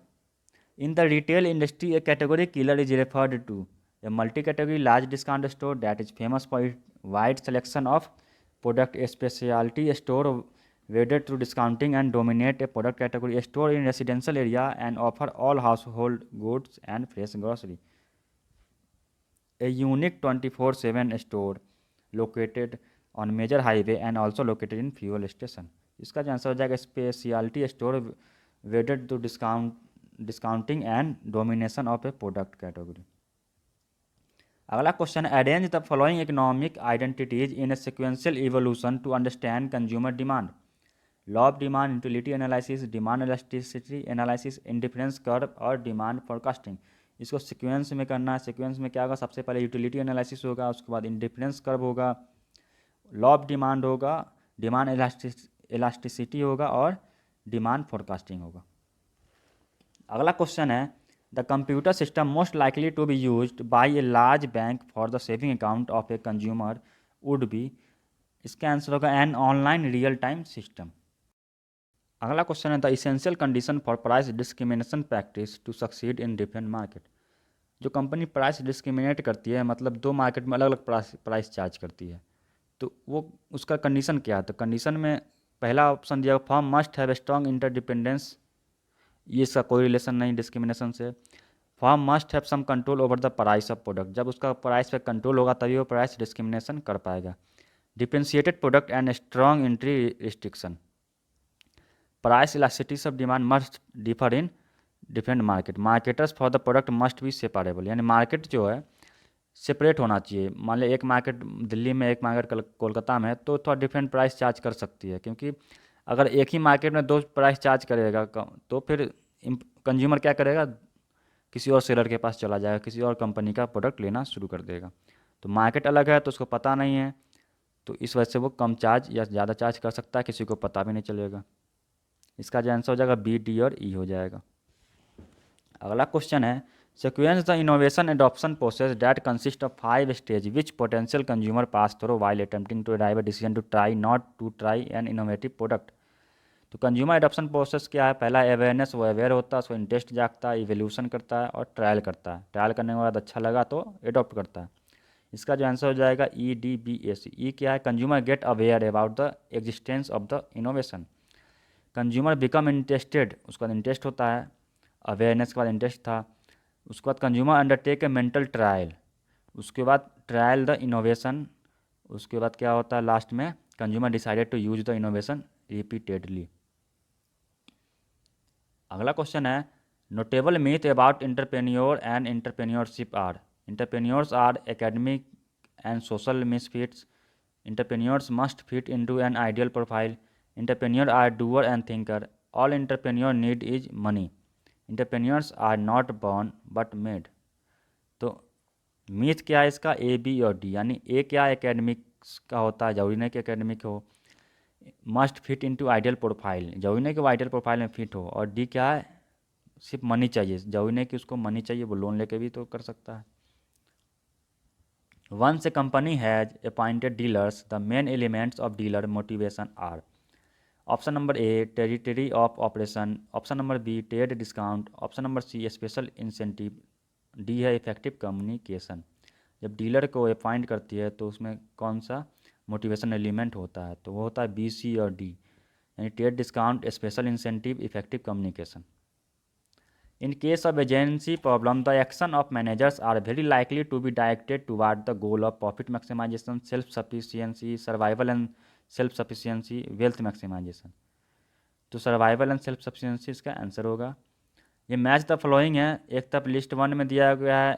In the retail industry a category killer is referred to a multi category large discount store that is famous for it wide selection of product, a speciality store wedded through discounting and dominate a product category, store in residential area and offer all household goods and fresh grocery, a unique 24/7 store located on major highway and also located in fuel station. इसका जो answer हो जाएगा speciality store wedded to discounting and domination of a product category. अगला question arrange the following economic identities in a sequential evolution to understand consumer demand, law of demand, utility analysis, demand elasticity analysis, indifference curve और demand forecasting. इसको sequence में करना है। Sequence में क्या होगा, सबसे पहले यूटिलिटी एनालिसिस होगा, उसके बाद इंडिफरेंस कर्व होगा, लॉ ऑफ डिमांड होगा, डिमांड इलास्टिसिटी होगा और डिमांड फोरकास्टिंग होगा। अगला क्वेश्चन है, the computer system most likely to be used by a large bank for the saving account of a consumer would be. इसका answer होगा an online real time system. अगला question है, the essential condition for price discrimination practice to succeed in different market. जो company price discriminate करती है, मतलब दो market में अलग अलग प्राइस चार्ज करती है, तो वो उसका कंडीशन क्या है? तो कंडीशन में पहला ऑप्शन दिया, firm must have strong interdependence, ये इसका कोई रिलेशन नहीं डिस्क्रिमिनेशन से। Firm must have some control over the price of product, जब उसका प्राइस पे कंट्रोल होगा तभी वो प्राइस डिस्क्रिमिनेशन कर पाएगा। Differentiated product and strong entry restriction. Price elasticity of demand must differ in different market, marketers for the product must be separable, यानी market जो है सेपरेट होना चाहिए। मान लिया एक मार्केट दिल्ली में, एक मार्केट कोलकाता में है, तो थोड़ा डिफरेंट प्राइस चार्ज कर सकती है, क्योंकि अगर एक ही मार्केट में दो प्राइस चार्ज करेगा तो फिर कंज्यूमर क्या करेगा, किसी और सेलर के पास चला जाएगा, किसी और कंपनी का प्रोडक्ट लेना शुरू कर देगा। तो मार्केट अलग है तो उसको पता नहीं है, तो इस वजह से वो कम चार्ज या ज़्यादा चार्ज कर सकता है, किसी को पता भी नहीं चलेगा। इसका जो आंसर हो जाएगा बी, डी और ई हो जाएगा। अगला क्वेश्चन है, sequence the innovation adoption process that consists of 5 stages which potential consumer pass through while attempting to arrive a decision to try not to try an innovative product। तो consumer adoption process क्या है? पहला awareness, वो aware होता है, उसको interest जागता है, इवोल्यूशन करता है और ट्रायल करता है। ट्रायल करने के बाद अच्छा लगा तो एडॉप्ट करता है। इसका जो आंसर हो जाएगा ई, डी, बी, ए, सी। ई क्या है? Consumer gate aware about the existence of the innovation. Consumer become interested, उसका इंटरेस्ट होता है, अवेयरनेस के बाद इंटरेस्ट था। उसके बाद कंज्यूमर अंडरटेक ए मेंटल ट्रायल, उसके बाद ट्रायल द इनोवेशन, उसके बाद क्या होता है लास्ट में, consumer decided to use the innovation repeatedly. अगला क्वेश्चन है, notable myth about entrepreneur and entrepreneurship are. Entrepreneurs are academic and social misfits. Entrepreneurs must fit into an ideal profile. Entrepreneur are doer and thinker. All entrepreneur need is money. Entrepreneurs are not born but made. तो myth क्या है इसका? A, B और D. यानी A क्या, academics का होता है, जरूरी नहीं कि एकेडमिक हो। Must fit into ideal profile, जरूरी नहीं कि वो आइडियल प्रोफाइल में फिट हो। और डी क्या है? सिर्फ मनी चाहिए, जरूरी नहीं कि उसको मनी चाहिए, वो लोन लेके भी तो कर सकता है। Once a company has appointed dealers, the main elements of dealer motivation are. Option number A, territory of operation. Option number B, trade discount. Option number C, special incentive. D है effective communication. जब dealer को appoint करती है तो उसमें कौन सा motivation element होता है? तो वो होता है बी, सी और डी, यानी trade discount, special incentive, effective communication. In case of agency problem, the action of managers are very likely to be directed toward the goal of profit maximisation, self sufficiency, survival and self sufficiency, wealth maximisation. तो survival and self sufficiency इसका answer होगा। ये match the following है। एक तरफ list 1 में दिया गया है,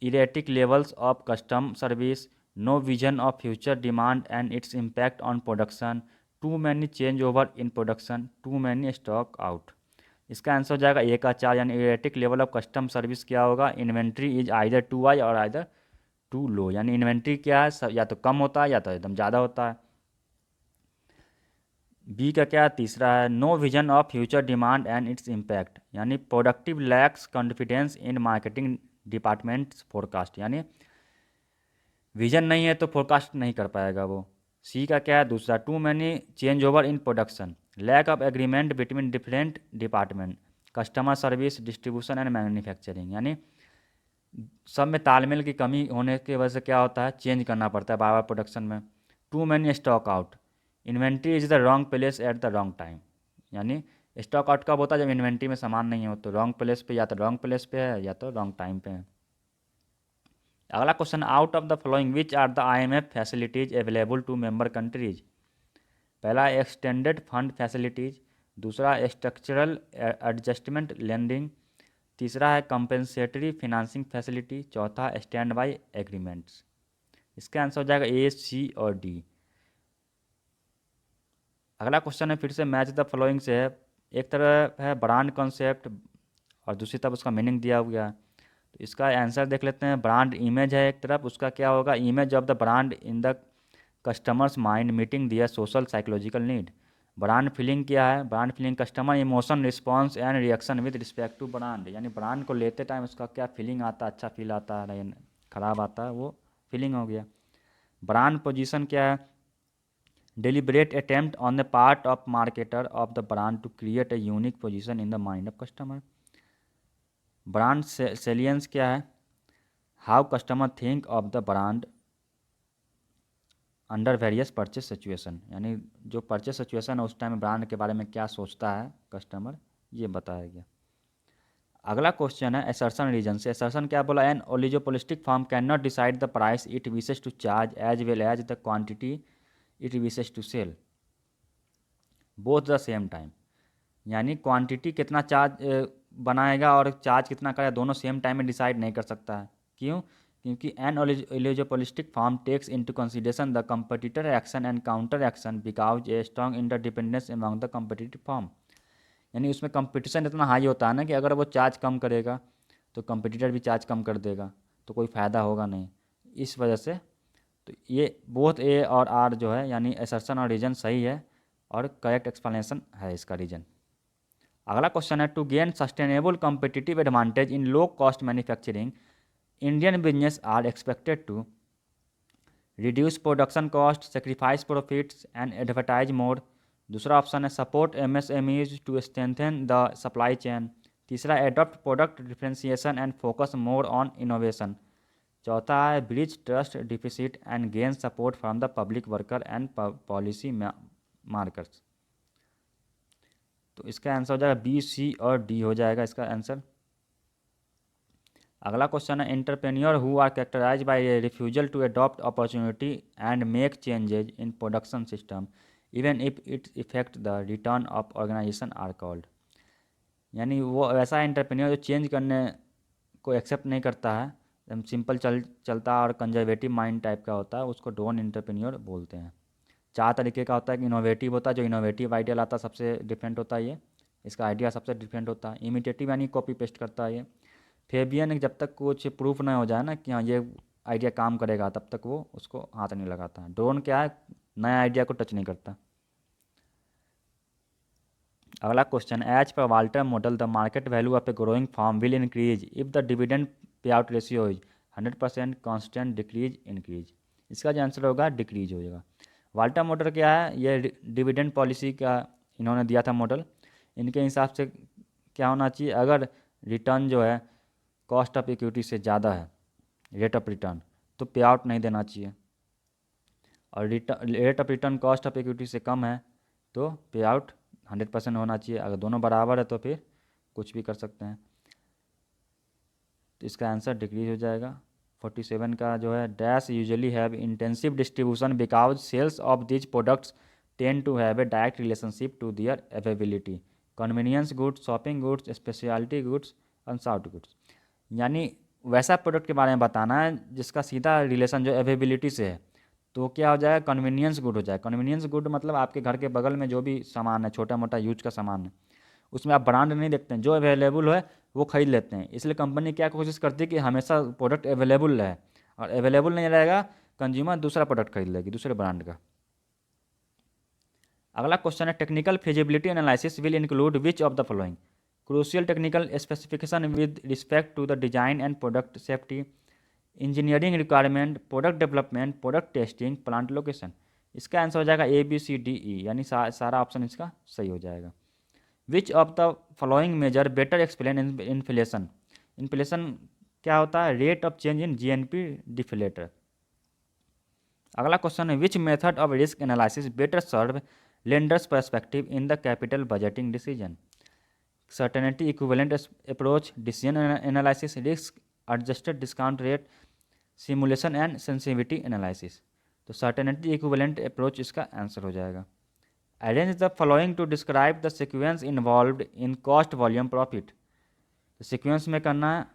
erratic levels of custom service, no vision of future demand and its impact on production, too many change over in production, too many stock out. इसका आंसर हो जाएगा ए का 4, यानी erratic level of custom service क्या होगा? Inventory is either too high और either too low, यानी inventory क्या है, या तो कम होता है या तो एकदम ज़्यादा होता है। बी का क्या तीसरा है, no vision of future demand and its impact, यानी productive lacks confidence in marketing department forecast, यानी विजन नहीं है तो फोरकास्ट नहीं कर पाएगा वो। सी का क्या है दूसरा, too many change over in production, lack of agreement between different department, customer service, distribution and manufacturing, यानी सब में तालमेल की कमी होने की वजह से क्या होता है, चेंज करना पड़ता है बार बार प्रोडक्शन में। Too many stock out, inventory is the wrong place at the wrong time, यानी स्टॉक आउट कब होता है? जब इन्वेंट्री में सामान नहीं हो, तो रॉन्ग प्लेस पे, या तो रॉन्ग प्लेस पे है या तो रॉन्ग टाइम पे है। अगला question, out of the following which are the IMF facilities available to member countries. पहला एक्सटेंडेड फंड फैसिलिटीज, दूसरा स्ट्रक्चरल एडजस्टमेंट लेंडिंग, तीसरा है कंपेंसेटरी फिनांसिंग फैसिलिटी, चौथा स्टैंड बाई एग्रीमेंट्स। इसका आंसर हो जाएगा ए, सी और डी। अगला क्वेश्चन है फिर से मैच द फॉलोइंग से है। एक तरफ है ब्रांड कॉन्सेप्ट और दूसरी तरफ उसका मीनिंग दिया हुआ है। तो इसका आंसर देख लेते हैं। ब्रांड इमेज है एक तरफ, उसका क्या होगा, image of the brand in the customers mind meeting their social psychological need. Brand feeling क्या है, brand feeling customer emotion response and reaction with respect to brand, यानी ब्रांड को लेते टाइम उसका क्या फीलिंग आता है, अच्छा फील आता है या खराब आता है, वो फीलिंग हो गया। ब्रांड पोजीशन क्या है, deliberate attempt on the part of marketer of the brand to create a unique position in the mind of customer। Brand salience क्या है, how customer think of the brand under various purchase situation, यानी जो purchase situation है उस time brand के बारे में क्या सोचता है कस्टमर, ये बताया गया। अगला क्वेश्चन है असर्शन रीजन से। असर्शन क्या बोला, an oligopolistic firm can not decide the price it wishes to charge as well as the quantity it wishes to sell both the same time, यानी क्वांटिटी कितना चार्ज बनाएगा और charge कितना करेगा दोनों सेम टाइम में डिसाइड नहीं कर सकता है। क्यों, क्योंकि an oligopolistic firm takes into consideration the competitor action and counter action because a strong interdependence among the competitive firm, यानी उसमें कंपटीशन इतना हाई होता है ना कि अगर वो चार्ज कम करेगा तो कंपटीटर भी चार्ज कम कर देगा, तो कोई फ़ायदा होगा नहीं। इस वजह से तो ये बोथ ए और आर जो है यानी असर्शन और रीजन सही है और करेक्ट एक्सप्लेनेशन है इसका रीजन। अगला क्वेश्चन है to gain sustainable competitive advantage in low cost manufacturing Indian business are expected to reduce production cost, sacrifice profits and advertise more. दूसरा ऑप्शन है support MSMEs to strengthen the supply chain. तीसरा adopt product differentiation and focus more on innovation. चौथा है bridge trust deficit and gain support from the public worker and policy markers. तो इसका answer हो जाएगा B, सी और D हो जाएगा इसका आंसर। अगला क्वेश्चन है entrepreneur who are characterise by a refusal to adopt opportunity and make changes in production system even if it affect the return of organisation are called, यानी वो ऐसा एंटरप्रेन्योर जो चेंज करने को एक्सेप्ट नहीं करता है, एकदम सिंपल चलता और कंजर्वेटिव माइंड टाइप का होता है, उसको डोन एंटरप्रेन्योर बोलते हैं। 4 तरीके का होता है कि इनोवेटिव होता है, जो इनोवेटिव आइडिया लाता है सबसे डिफरेंट होता है ये, इसका आइडिया सबसे डिफरेंट होता है। इमिटेटिव यानी कॉपी पेस्ट करता है ये। फेबियन जब तक कुछ प्रूफ नहीं हो जाए ना कि हाँ ये आइडिया काम करेगा तब तक वो उसको हाथ नहीं लगाता है। ड्रोन क्या है, नया आइडिया को टच नहीं करता। अगला question as per Walter model the market value of a growing firm will increase if the dividend pay out ratio is 100% constant decrease increase. इसका जो आंसर होगा डिक्रीज होगा। वाल्टर मॉडल क्या है, ये डिविडेंड पॉलिसी का इन्होंने दिया था मॉडल। इनके हिसाब से क्या होना चाहिए, अगर रिटर्न जो है कॉस्ट ऑफ इक्विटी से ज़्यादा है रेट ऑफ रिटर्न तो पे आउट नहीं देना चाहिए, और rate of return cost of equity से कम है तो पे आउट 100% होना चाहिए। अगर दोनों बराबर है तो फिर कुछ भी कर सकते हैं। तो इसका आंसर डिक्रीज हो जाएगा। 47 का जो है dash usually have intensive distribution because sales of these products tend to have a direct relationship to their availability, convenience goods, shopping goods, speciality goods, unsought goods, यानी वैसा प्रोडक्ट के बारे में बताना है जिसका सीधा रिलेशन जो अवेबिलिटी से है, तो क्या हो जाएगा कन्वीनियंस गुड हो जाएगा। कन्वीनियंस गुड मतलब आपके घर के बगल में जो भी सामान है छोटा मोटा यूज का सामान है उसमें आप ब्रांड नहीं देखते हैं, जो अवेलेबल है वो खरीद लेते हैं। इसलिए कंपनी क्या कोशिश करती है कि हमेशा प्रोडक्ट अवेलेबल रहे, और अवेलेबल नहीं रहेगा कंज्यूमर दूसरा प्रोडक्ट खरीद लेगी दूसरे ब्रांड का। अगला क्वेश्चन है technical feasibility analysis will include which of the following, crucial technical specification with respect to the design and product safety, engineering requirement, product development, product testing, plant location. इसका answer हो जाएगा ABCDE, यानी सारा option इसका सही हो जाएगा। Which of the following measure better explain inflation, inflation क्या होता है, rate of change in GNP deflator. अगला क्वेश्चन है which method of risk analysis better serve lenders perspective in the capital budgeting decision, certainty equivalent approach, decision analysis, risk adjusted discount rate, simulation and sensitivity analysis. तो certainty equivalent approach इसका answer हो जाएगा। Arrange the following to describe the sequence involved in cost volume profit. तो sequence में करना है,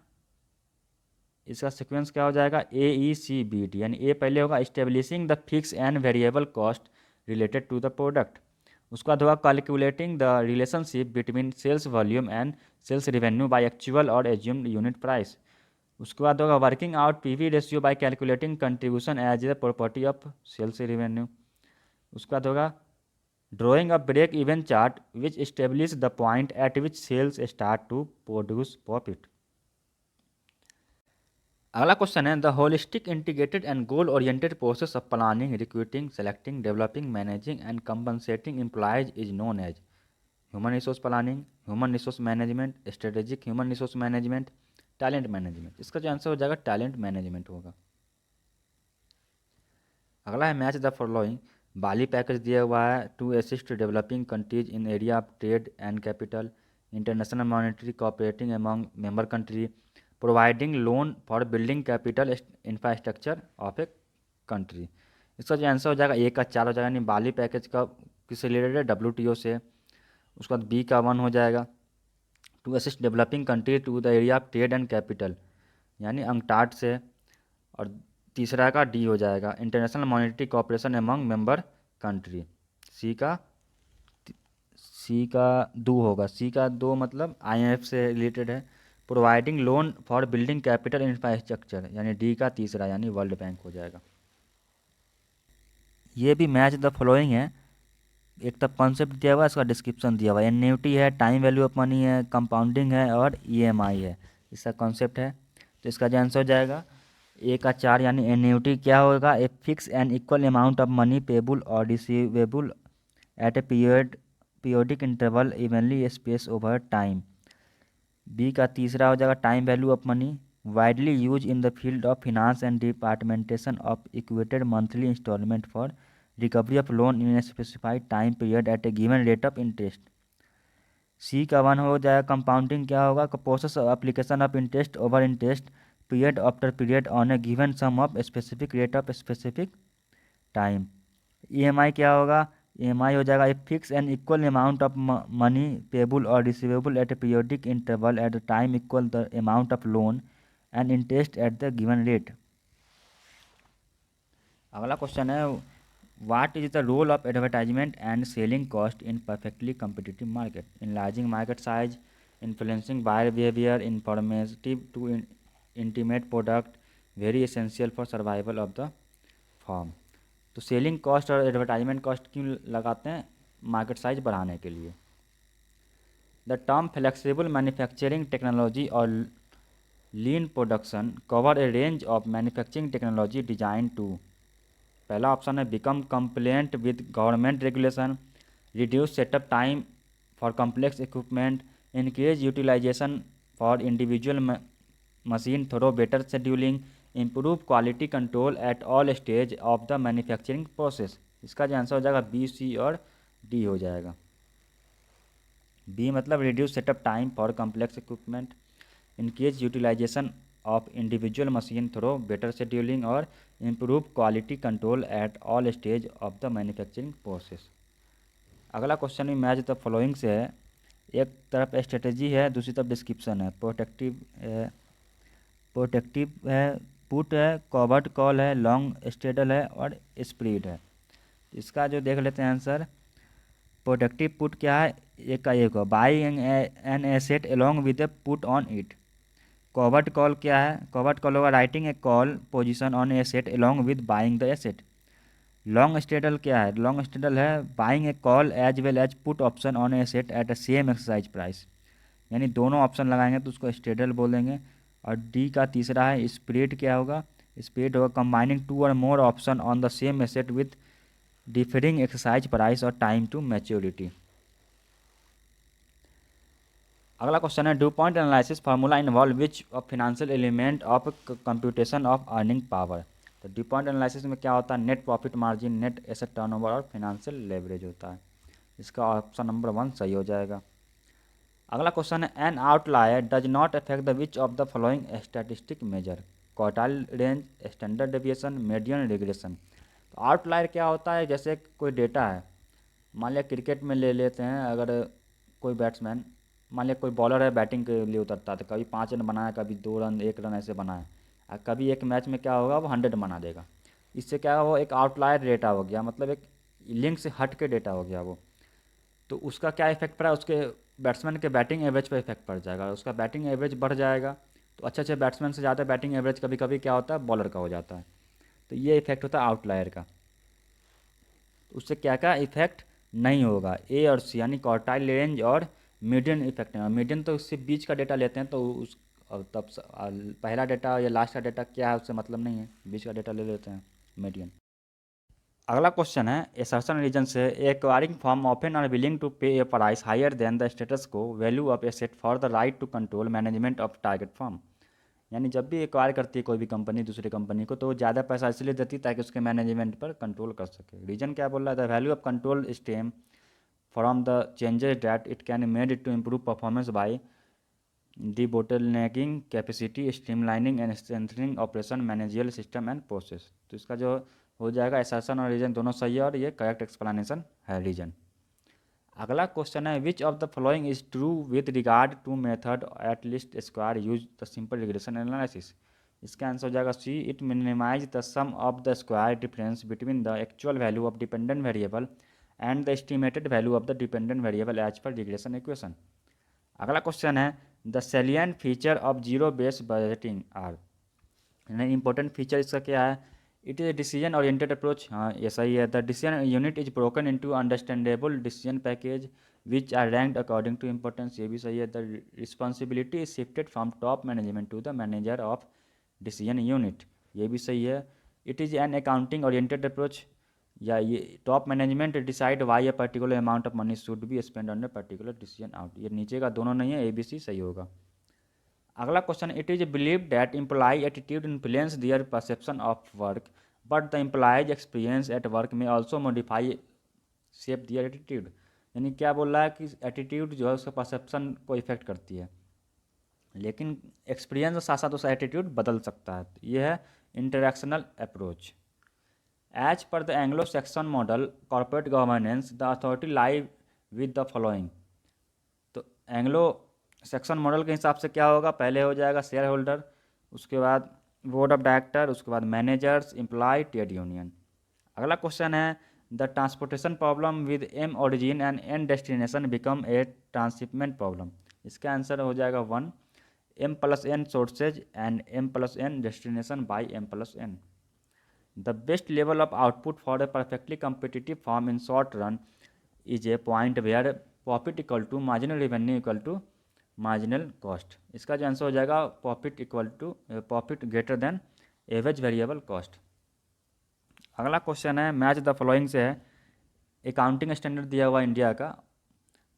इसका sequence क्या हो जाएगा AECBD, यानी ए पहले होगा establishing the fix and variable cost related to the product, उसके बाद होगा calculating the relationship between sales volume and sales revenue by actual और एज्यूम्ड यूनिट प्राइस। उसके बाद होगा working out PV ratio by calculating contribution as a property of sales revenue. उसके बाद होगा drawing a break even chart which establish the point at which sales start to produce profit. अगला question है the holistic integrated and goal oriented process of planning recruiting selecting developing managing and compensating employees is known as human resource planning, human resource management, strategic human resource management, talent management. इसका जो answer हो जाएगा talent management होगा। अगला है match the following. Bali package दिया हुआ है to assist developing countries in area of trade and capital, international monetary cooperating among member country, providing loan for building capital infrastructure of a country. इसका जो answer हो जाएगा A का 4 हो जाएगा, यानी बाली पैकेज का किससे रिलेटेड है, WTO से। उसके बाद बी का 1 हो जाएगा to assist developing country to the area of trade and capital, यानी अंकटाड से। और तीसरा का डी हो जाएगा international monetary cooperation among member country. C का सी का 2 होगा, सी का 2 मतलब IMF से रिलेटेड है, providing loan for building capital infrastructure, यानी डी का तीसरा यानी वर्ल्ड बैंक हो जाएगा। ये भी मैच द फॉलोइंग है, एक तो कॉन्सेप्ट दिया हुआ है, इसका डिस्क्रिप्शन दिया हुआ है। एन्युटी है, टाइम वैल्यू ऑफ मनी है, कंपाउंडिंग है और EMI है, इसका कॉन्सेप्ट है। तो इसका जो आंसर हो जाएगा ए का 4 यानी एन्युटी क्या होगा, a fix and equal amount of money payable और receivable at a periodic interval evenly space over time. B का तीसरा हो जाएगा time value of money, widely use in the field of finance and departmentation of equated monthly instalment for recovery of loan in a specified time period at a given rate of interest. C का 1 हो जाएगा compounding क्या होगा, process of application of interest over interest period after period on a given sum of specific rate of specific time. EMI क्या होगा, EMI हो जाएगा a fix and equal amount of money payable और receivable at a periodic interval at the time equal the amount of loan and interest at the given rate. अगला question है what is the role of advertisement and selling cost in perfectly competitive market, enlarging market size, influencing buyer behaviour, informative to intimate product, very essential for survival of the firm. तो selling cost और advertisement cost क्यों लगाते हैं, market size बढ़ाने के लिए। The term flexible manufacturing technology और lean production cover a range of manufacturing technology design to. पहला ऑप्शन है become compliant with government regulation, reduce setup time for complex equipment, increase utilisation for individual machine through better scheduling, improve quality control at all stage of the manufacturing process. इसका जो answer हो जाएगा B, सी और D हो जाएगा। B मतलब reduce setup time for complex equipment, increase utilisation of individual machine through better scheduling और improve quality control at all stage of the manufacturing process. अगला क्वेश्चन भी मैच द फॉलोइंग से है, एक तरफ स्ट्रेटेजी है, दूसरी तरफ डिस्क्रिप्शन है। प्रोटेक्टिव है, पुट है, कॉवर्ट कॉल है, लॉन्ग स्टेडल है और स्प्रीड है। इसका जो देख लेते हैं आंसर, प्रोटेक्टिव पुट क्या है, एक का एक हो, buying an asset along with a put on it. Covered call क्या है, कॉवर्ट कॉल होगा writing a call position on asset along with buying the asset. Long straddle क्या है, लॉन्ग स्टेडल है buying a call as well as put option on asset at a same exercise price, यानी दोनों option लगाएंगे तो उसको स्टेडल बोलेंगे। और डी का तीसरा है स्प्रेड क्या होगा, स्प्रेड होगा कंबाइनिंग टू और मोर option on the same asset with differing exercise price और टाइम टू मैच्योरिटी। अगला क्वेश्चन है do point analysis formula involve which of financial element of computation of earning power. तो due point analysis में क्या होता है, net profit margin, net asset turnover और financial leverage होता है। इसका ऑप्शन नंबर 1 सही हो जाएगा। अगला क्वेश्चन है an outlier does not affect the which of the following statistic measure, quartile range, standard deviation, median regression. तो आउटलायर क्या होता है, जैसे कोई डेटा है, मान लिया क्रिकेट में ले लेते हैं, अगर कोई बैट्समैन, मान लिया कोई बॉलर है बैटिंग के लिए उतरता है, तो कभी 5 रन बनाया, कभी 2 रन, 1 रन ऐसे बनाए, और कभी एक मैच में क्या होगा वो 100 बना देगा। इससे क्या वो एक आउटलायर डेटा हो गया, मतलब एक लिंक से हट के डेटा हो गया वो। तो उसका क्या इफेक्ट पड़ा, उसके बैट्समैन के बैटिंग एवरेज पर इफेक्ट पड़ जाएगा, उसका बैटिंग एवरेज बढ़ जाएगा। तो अच्छे अच्छे बैट्समैन से ज़्यादा बैटिंग एवरेज कभी कभी क्या होता है, बॉलर का हो जाता है। तो ये इफेक्ट होता है आउटलायर का। तो उससे क्या क्या इफेक्ट नहीं होगा, ए और सी यानी क्वार्टाइल रेंज और मीडियन इफेक्ट है। मीडियन तो उससे बीच का डेटा लेते हैं, तो उस अब तब पहला डेटा या लास्ट का डेटा क्या है उससे मतलब नहीं है, बीच का डेटा ले लेते हैं मीडियन। अगला क्वेश्चन है, ए सर्टेन रीजन से acquiring firm often are willing to pay a price higher than the status quo value of asset for the right to control management of target firm. यानी जब भी acquire करती है कोई भी company दूसरी company को, तो वो ज़्यादा पैसा इसलिए देती है ताकि उसके मैनेजमेंट पर कंट्रोल कर सके। रीजन क्या बोल रहा है, the value of control stem from the changes that it can made to improve performance by debottlenecking capacity streamlining and strengthening operation managerial system and process. तो इसका जो हो जाएगा असर्शन और रीजन दोनों सही है, और ये करेक्ट एक्सप्लेनेशन है रीजन। अगला क्वेश्चन है, which of the following is true with regard to method at least square use the simple regression analysis. इसका आंसर हो जाएगा C, it minimise the sum of the square difference between the actual value of dependent variable and the estimated value of the dependent variable as per regression equation. अगला question है, the salient feature of zero based budgeting are. यानी important feature इसका क्या है, it is decision oriented approach. हाँ ये सही है। The decision unit is broken into understandable decision package which are ranked according to importance, ये भी सही है। The responsibility is shifted from top management to the manager of decision unit, ये भी सही है। It is an accounting oriented approach, या ये top management decide why a particular amount of money should be spend on a particular decision out, ये नीचे का दोनों नहीं है, ए बी सी सही होगा। अगला question, it is believe that employ attitude influence their perception of work but the employees experience at work may also modify shape their attitude. यानी क्या बोल रहा है कि एटीट्यूड जो है उसका परसेप्शन को इफेक्ट करती है, लेकिन एक्सपीरियंस के साथ साथ उसका एटीट्यूड बदल सकता है। तो ये है interactional approach. As per the Anglo Saxon model corporate governance the authority lie with the following. तो एंग्लो सेक्शन मॉडल के हिसाब से क्या होगा, पहले हो जाएगा शेयर होल्डर, उसके बाद बोर्ड ऑफ डायरेक्टर, उसके बाद मैनेजर्स, एम्प्लॉय, ट्रेड यूनियन। अगला क्वेश्चन है, the transportation problem with M origin and N destination become a transshipment problem. इसका आंसर हो जाएगा 1, M plus N sources and M plus N destination by M plus N. The best level of output for a perfectly competitive firm in short run is a point where profit equal to marginal revenue equal to marginal cost। इसका जो answer हो जाएगा profit equal to profit greater than average variable cost. अगला question है, match the following से है, accounting standard दिया हुआ इंडिया का।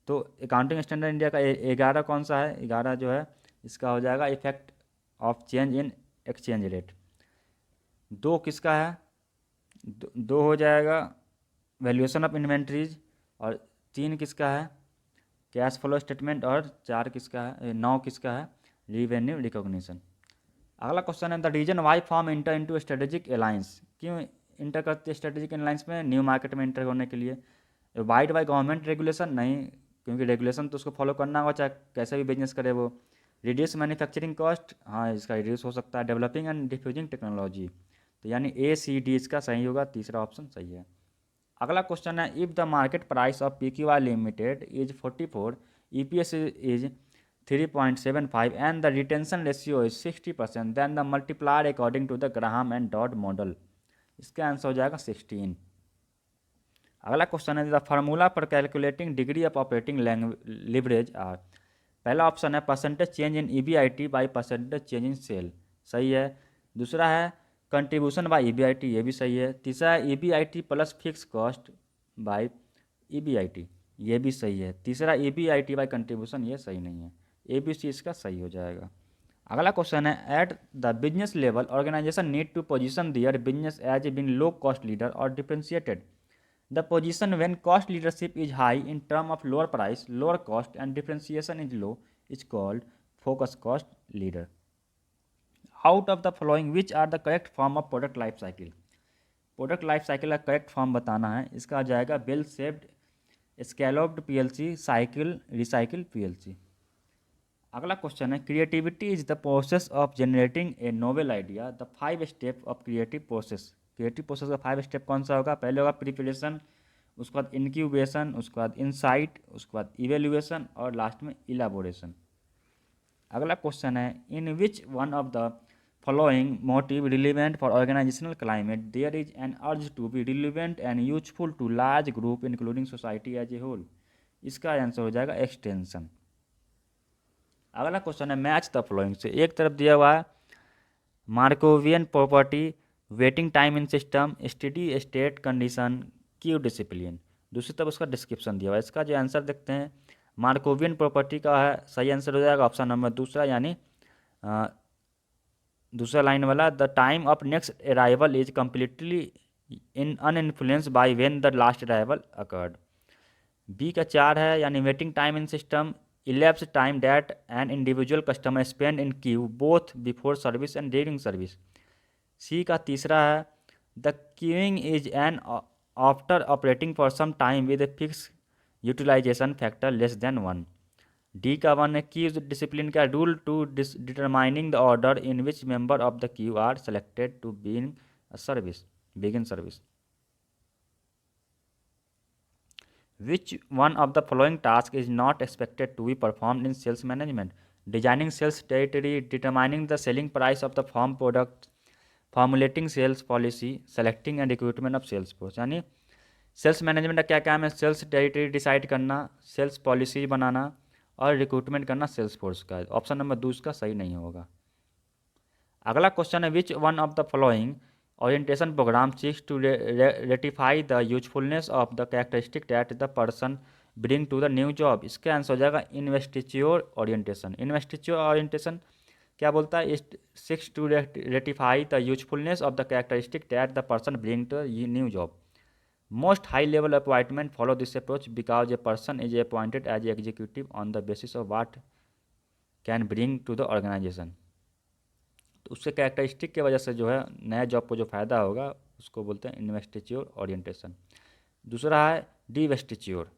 तो अकाउंटिंग स्टैंडर्ड इंडिया का 11 कौन सा है, 11 जो है इसका हो जाएगा effect of change in exchange rate. 2 किसका है, दो हो जाएगा वैल्यूएशन ऑफ इन्वेंट्रीज, और 3 किसका है कैश फ्लो स्टेटमेंट, और 4 किसका है 9 किसका है रिवेन्यू रिकॉग्निशन। अगला क्वेश्चन है, the reason why firm enter into strategic alliance. क्यों इंटर करती है स्ट्रेटेजिक अलायंस में, न्यू मार्केट में इंटर होने के लिए। वाइड बाई गवर्नमेंट रेगुलेशन नहीं, क्योंकि रेगुलेशन तो उसको फॉलो करना होगा चाहे कैसे भी बिजनेस करे वो। रिड्यूस मैन्युफैक्चरिंग कॉस्ट, हाँ इसका रिड्यूस हो सकता है। डेवलपिंग एंड डिफ्यूजिंग टेक्नोलॉजी, तो यानी ए सी डी इसका सही होगा, तीसरा ऑप्शन सही है। अगला क्वेश्चन है, if the market price of PQR limited is 44, EPS is 3.75 and the retention ratio is 60%, then the multiplier according to the Graham and Dodd model. इसका आंसर हो जाएगा 16। अगला क्वेश्चन है, the formula for calculating degree of operating leverage are. पहला option है percentage change in EBIT by percentage change in sale, सही है। दूसरा है कंट्रीब्यूशन बाय EBIT, ये भी सही है। तीसरा है EBIT plus fix cost by EBIT, ये भी सही है। तीसरा EBIT बाय कंट्रीब्यूशन, ये सही नहीं है। ABC इसका सही हो जाएगा। अगला क्वेश्चन है, at the business level organisation need to position their business as a bin low cost leader और differentiated. The position when cost leadership is high in term of lower price, lower cost and differentiation is low is called focus cost leader. Out of the following which are the correct form of product life cycle. Product life cycle का correct form बताना है, इसका आ जाएगा bell shaped scalloped PLC cycle recycle PLC। अगला question है, creativity is the process of generating a novel idea, the 5 step of creative process. Creative process का 5 step कौन सा होगा, पहले होगा प्रिपरेशन, उसके बाद इंक्यूबेशन, उसके बाद इनसाइट, उसके बाद इवेल्युएशन और लास्ट में इलाबोरेशन। अगला क्वेश्चन है, in which one of the following motive relevant for organisational climate there is an urge to be relevant and useful to large group including society as a whole. इसका answer हो जाएगा extension. अगला question है, match the following से। एक तरफ दिया हुआ है Markovian property, waiting time in system, steady state condition, queue discipline. दूसरी तरफ उसका डिस्क्रिप्शन दिया हुआ है। इसका जो आंसर देखते हैं, मार्कोवियन प्रॉपर्टी का है, सही आंसर हो जाएगा ऑप्शन नंबर दूसरा, यानी दूसरा लाइन वाला, the time of next arrival is completely in uninfluenced by when the last arrival occurred. B का 4 है, यानी waiting time in system, elapsed time that an individual customer spend in queue both before service and during service। सी का तीसरा है, the queuing is an after operating for some time with a fixed utilization factor less than 1। D का 1 है, queue discipline का rule to determining the order in which member of the queue are selected to begin service। Which one of the following tasks is not expected to be performed in sales management? Designing sales territory, determining the selling price of the farm product, formulating sales policy, selecting and recruitment of sales force। यानी sales management का क्या काम है? Sales territory decide करना, sales policy बनाना और recruitment करना sales force का। Option number 2 इसका सही नहीं होगा। अगला क्वेश्चन है, which one of the following orientation program seeks to ratify the usefulness of the characteristic that the person bring to the new job। इसका आंसर हो जाएगा इन्वेस्टिच्योर ओरिएंटेशन। इन्वेस्टिच्योर ओरिएंटेशन क्या बोलता है? seeks to ratify the usefulness of the characteristic that the person bring to the new job। Most high level appointment follow this approach because a person is appointed as executive on the basis of what can bring to the organization। तो उसके characteristic की वजह से जो है नया job को जो फ़ायदा होगा उसको बोलते हैं इन्वेस्टिच्योर ओरिएंटेशन। दूसरा है डिवेस्टिच्योर।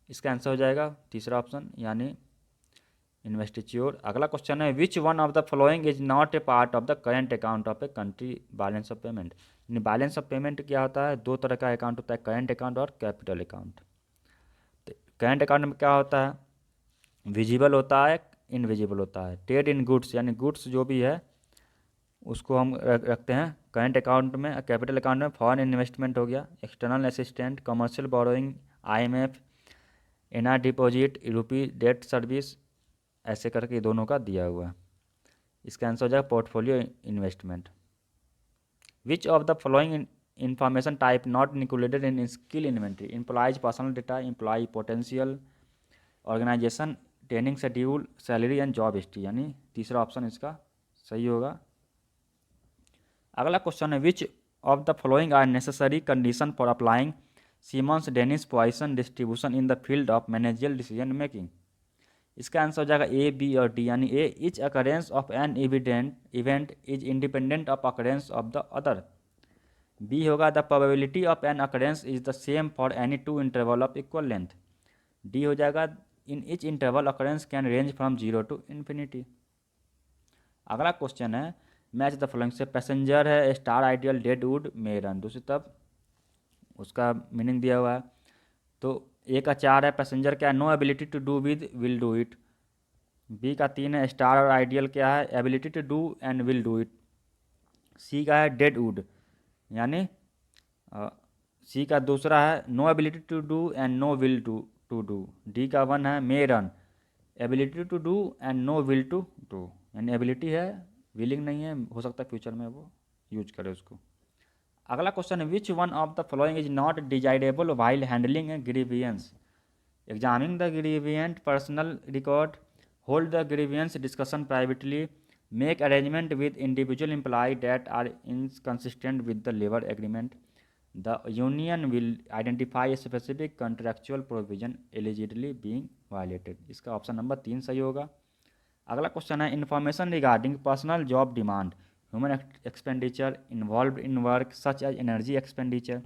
इसका आंसर हो जाएगा तीसरा ऑप्शन, यानी इन्वेस्टिच्योर। अगला क्वेश्चन है, which one of the following is not a part of the current account of a country balance of payment. यानी बैलेंस ऑफ पेमेंट क्या होता है? दो तरह का अकाउंट होता है, करेंट अकाउंट और कैपिटल अकाउंट। तो करेंट अकाउंट में क्या होता है? विजिबल होता है, इनविजिबल होता है। ट्रेड इन गुड्स, यानी गुड्स जो भी है उसको हम रखते हैं करंट अकाउंट में। कैपिटल अकाउंट में फॉरेन इन्वेस्टमेंट हो गया, external assistant, commercial borrowing, IMF, NR deposit, यूरोपी डेट सर्विस, ऐसे करके दोनों का दिया हुआ है। इसका आंसर हो जाएगा portfolio investment. Which of the following information type not included in skill inventory? Employees personal data, employ potential, organisation training schedule, salary and job history. यानी तीसरा ऑप्शन इसका सही होगा। अगला क्वेश्चन है, which of the following are necessary condition for applying Simons Denis Poisson distribution in the field of managerial decision making? इसका answer हो जाएगा ए, बी और डी। यानी A, each occurrence of an event is independent of occurrence of the other. B होगा, the probability of an occurrence is the same for any two interval of equal length. D हो जाएगा, in each interval occurrence can range from 0 to infinity. अगला question है, match the following से। Passenger है, star ideal, dead wood, may run. दूसरी तरफ उसका meaning दिया हुआ है। तो ए का 4 है, पैसेंजर क्या है? No ability to do with, will do it. B का 3 है, स्टार और आइडियल क्या है? Ability to do and will do it. C का है डेड वुड, यानी सी का दूसरा है, no ability to do and no will to do. D का 1 है, may run, ability to do and no will to do. यानी ability है, विलिंग नहीं है, हो सकता है फ्यूचर में वो यूज करे उसको। अगला क्वेश्चन है, which one of the following is not desirable while handling a grievance? Examining the grievant personal record, hold the grievance discussion privately, make arrangement with individual employee that are inconsistent with the labour agreement. The union will identify a specific contractual provision allegedly being violated. इसका option number 3 सही होगा। अगला question है, information regarding personal job demand, human expenditure involve in work such as energy expenditure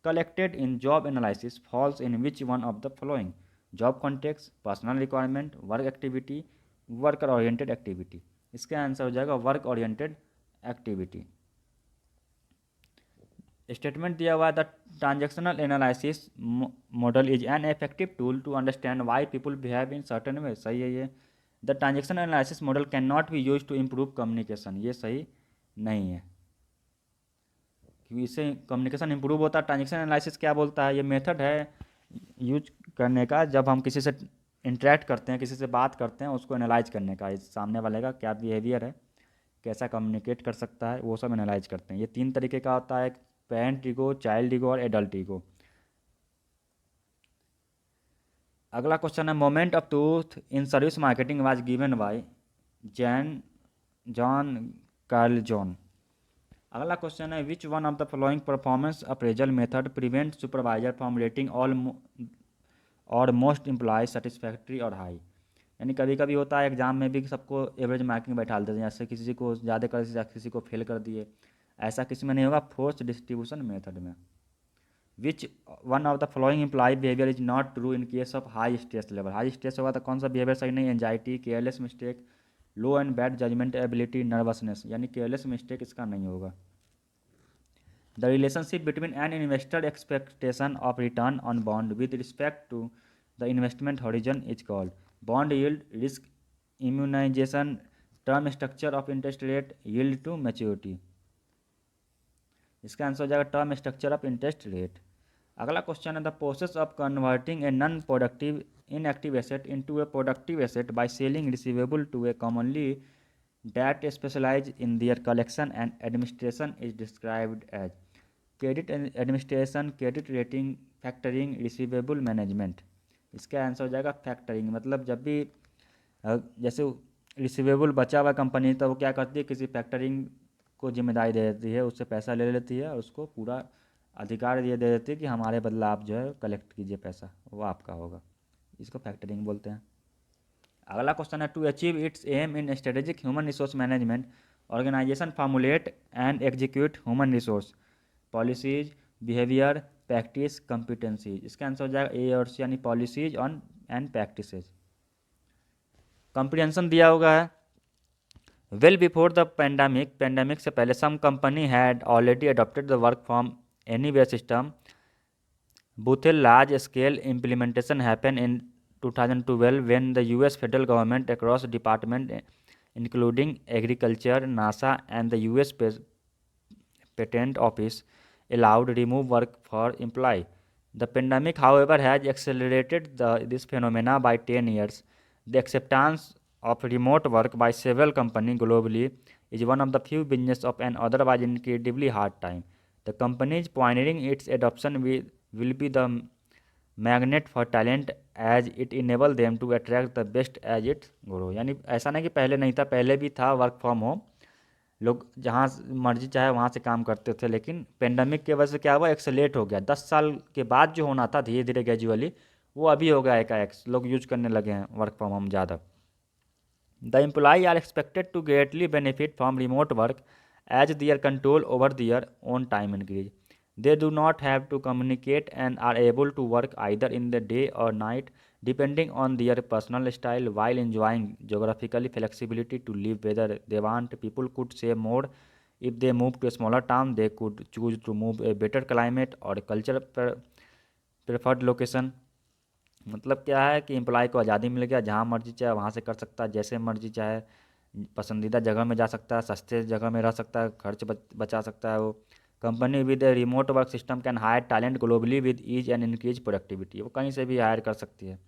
collected in job analysis falls in which one of the following? Job context, personal requirement, work activity, worker oriented activity. इसका answer हो जाएगा work oriented activity. Statement दिया हुआ है, the transactional analysis model is an effective tool to understand why people behave in certain way. सही है ये। The transaction analysis model can not be use to improve communication, ये सही नहीं है, क्योंकि इससे कम्युनिकेशन इंप्रूव होता है। ट्रांजेक्शन एनालिसिस क्या बोलता है, ये मेथड है यूज करने का जब हम किसी से इंटरेक्ट करते हैं, किसी से बात करते हैं, उसको एनालाइज करने का, इस सामने वाले का क्या बिहेवियर है, कैसा कम्युनिकेट कर सकता है, वो सब एनालाइज करते हैं। ये 3 तरीके का होता है, पेरेंट ईगो, चाइल्ड ईगो और एडल्ट ईगो। अगला क्वेश्चन है, moment of truth in service marketing was given by John Carl John. अगला क्वेश्चन है, which one of the following performance appraisal method prevent supervisor from rating all और most employ satisfactory और high. यानी कभी कभी होता है एग्जाम में भी सबको एवरेज मार्किंग बैठा देते हैं, जैसे किसी को ज़्यादा कर दिया, किसी को फेल कर दिए। ऐसा किसी में नहीं होगा फोर्स डिस्ट्रीब्यूशन मेथड में। Which one of the following employ behaviour is not true in case of high stress level. High stress होगा तो कौन सा बिहेवियर सही नहीं, anxiety, careless mistake, low and bad judgement ability, nervousness, यानी careless mistake इसका नहीं होगा। The relationship between an investor expectation of return on bond with respect to the investment horizon is called bond yield, risk immunization, term structure of interest rate, yield to maturity। इसका answer हो जाएगा term structure of interest rate. अगला question है, the process of converting a non productive inactive asset into a productive asset by selling receivable to a commonly that specialize in their collection and administration is described as credit administration, credit rating, factoring, receivable management. इसका answer हो जाएगा factoring. मतलब जब भी जैसे receivable बचा हुआ company, तो वो क्या करती है, किसी फैक्टरिंग को जिम्मेदारी दे देती है, उससे पैसा ले लेती है और उसको पूरा अधिकार ये दे देती है कि हमारे बदला आप जो है कलेक्ट कीजिए पैसा, वो आपका होगा। इसको फैक्टरिंग बोलते हैं। अगला क्वेश्चन है, to achieve its aim in strategic human resource management organisation formulate and execute human resource policies, behaviour, practice, competencies. इसका आंसर हो जाएगा ए और सी, यानी policies on and practices. Comprehension दिया होगा है, वेल बिफोर द पेंडेमिक से पहले some company had already adopted the work from anywhere system with a large scale implementation happened in 2012 when the US federal government across department including agriculture, NASA and the US patent office allowed remote work for employee. The pandemic however has accelerated this phenomena by 10 years. The acceptance of remote work by several companies globally is one of the few business of an otherwise incredibly hard time. The companies pioneering its adoption will be the magnet for talent as it enable them to attract the best as it grow। यानी ऐसा नहीं कि पहले नहीं था, पहले भी था वर्क फ्रॉम होम, लोग जहाँ मर्जी चाहे वहाँ से काम करते थे, लेकिन पेंडेमिक की वजह से क्या हुआ, एक्सेलेरेट हो गया। 10 साल के बाद जो होना था धीरे धीरे ग्रेजुअली, वो अभी हो गया एकाएक, लोग यूज करने लगे हैं वर्क फ्रॉम होम ज़्यादा। The employee are expected to greatly benefit from remote work as their control over their own time increase. They do not have to communicate and are able to work either in the day or night depending on their personal style while enjoying geographical flexibility to live whether they want. People could save more if they move to a smaller town. They could choose to move a better climate or culture preferred location। मतलब क्या है कि employ को आज़ादी मिल गया, जहाँ मर्जी चाहे वहाँ से कर सकता है, जैसे मर्जी चाहे पसंदीदा जगह में जा सकता है, सस्ते जगह में रह सकता है, खर्च बचा सकता है। वो company with a remote work system can hire talent globally with ease and increase productivity. वो कहीं से भी हायर कर सकती है।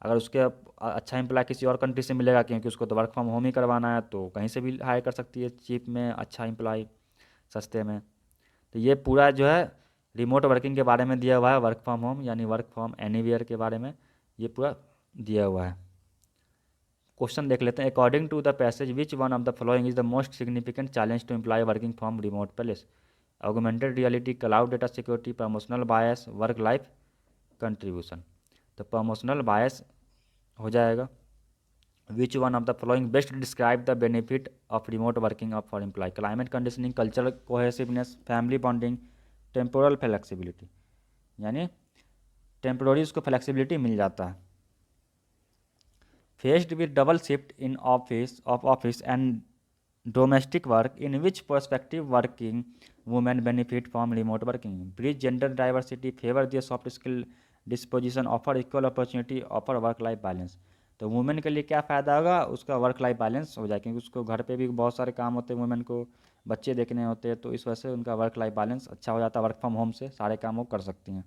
अगर उसके अच्छा एम्प्लॉय किसी और कंट्री से मिलेगा, क्योंकि उसको तो वर्क फ्रॉम होम ही करवाना है, तो कहीं से भी हायर कर सकती है चीप में अच्छा एम्प्लॉय, सस्ते में। तो ये पूरा जो है रिमोट वर्किंग के बारे में दिया हुआ है, वर्क फ्रॉम होम यानी वर्क फ्रॉम एनीवेयर के बारे में ये पूरा दिया हुआ है। क्वेश्चन देख लेते हैं, according to the passage which one of the following is the most significant challenge to employ working from remote place. Augmented reality, cloud data security, promotional bias, work life contribution. तो promotional bias हो जाएगा। Which one of the following best describe the benefit of remote working of for employ. Climate conditioning, cultural cohesiveness, family bonding, temporal flexibility. यानी temporary उसको flexibility मिल जाता है। Faced with double shift in office and domestic work, in which prospective working women benefit from remote working, bridge gender diversity, favour their soft skill disposition, offer equal opportunity, offer work life balance. तो women के लिए क्या फ़ायदा होगा, उसका work life balance हो जाए, क्योंकि उसको घर पे भी बहुत सारे काम होते हैं, वुमेन को बच्चे देखने होते हैं, तो इस वजह से उनका वर्क लाइफ बैलेंस अच्छा हो जाता है, वर्क फ्रॉम होम से सारे काम वो कर सकती हैं।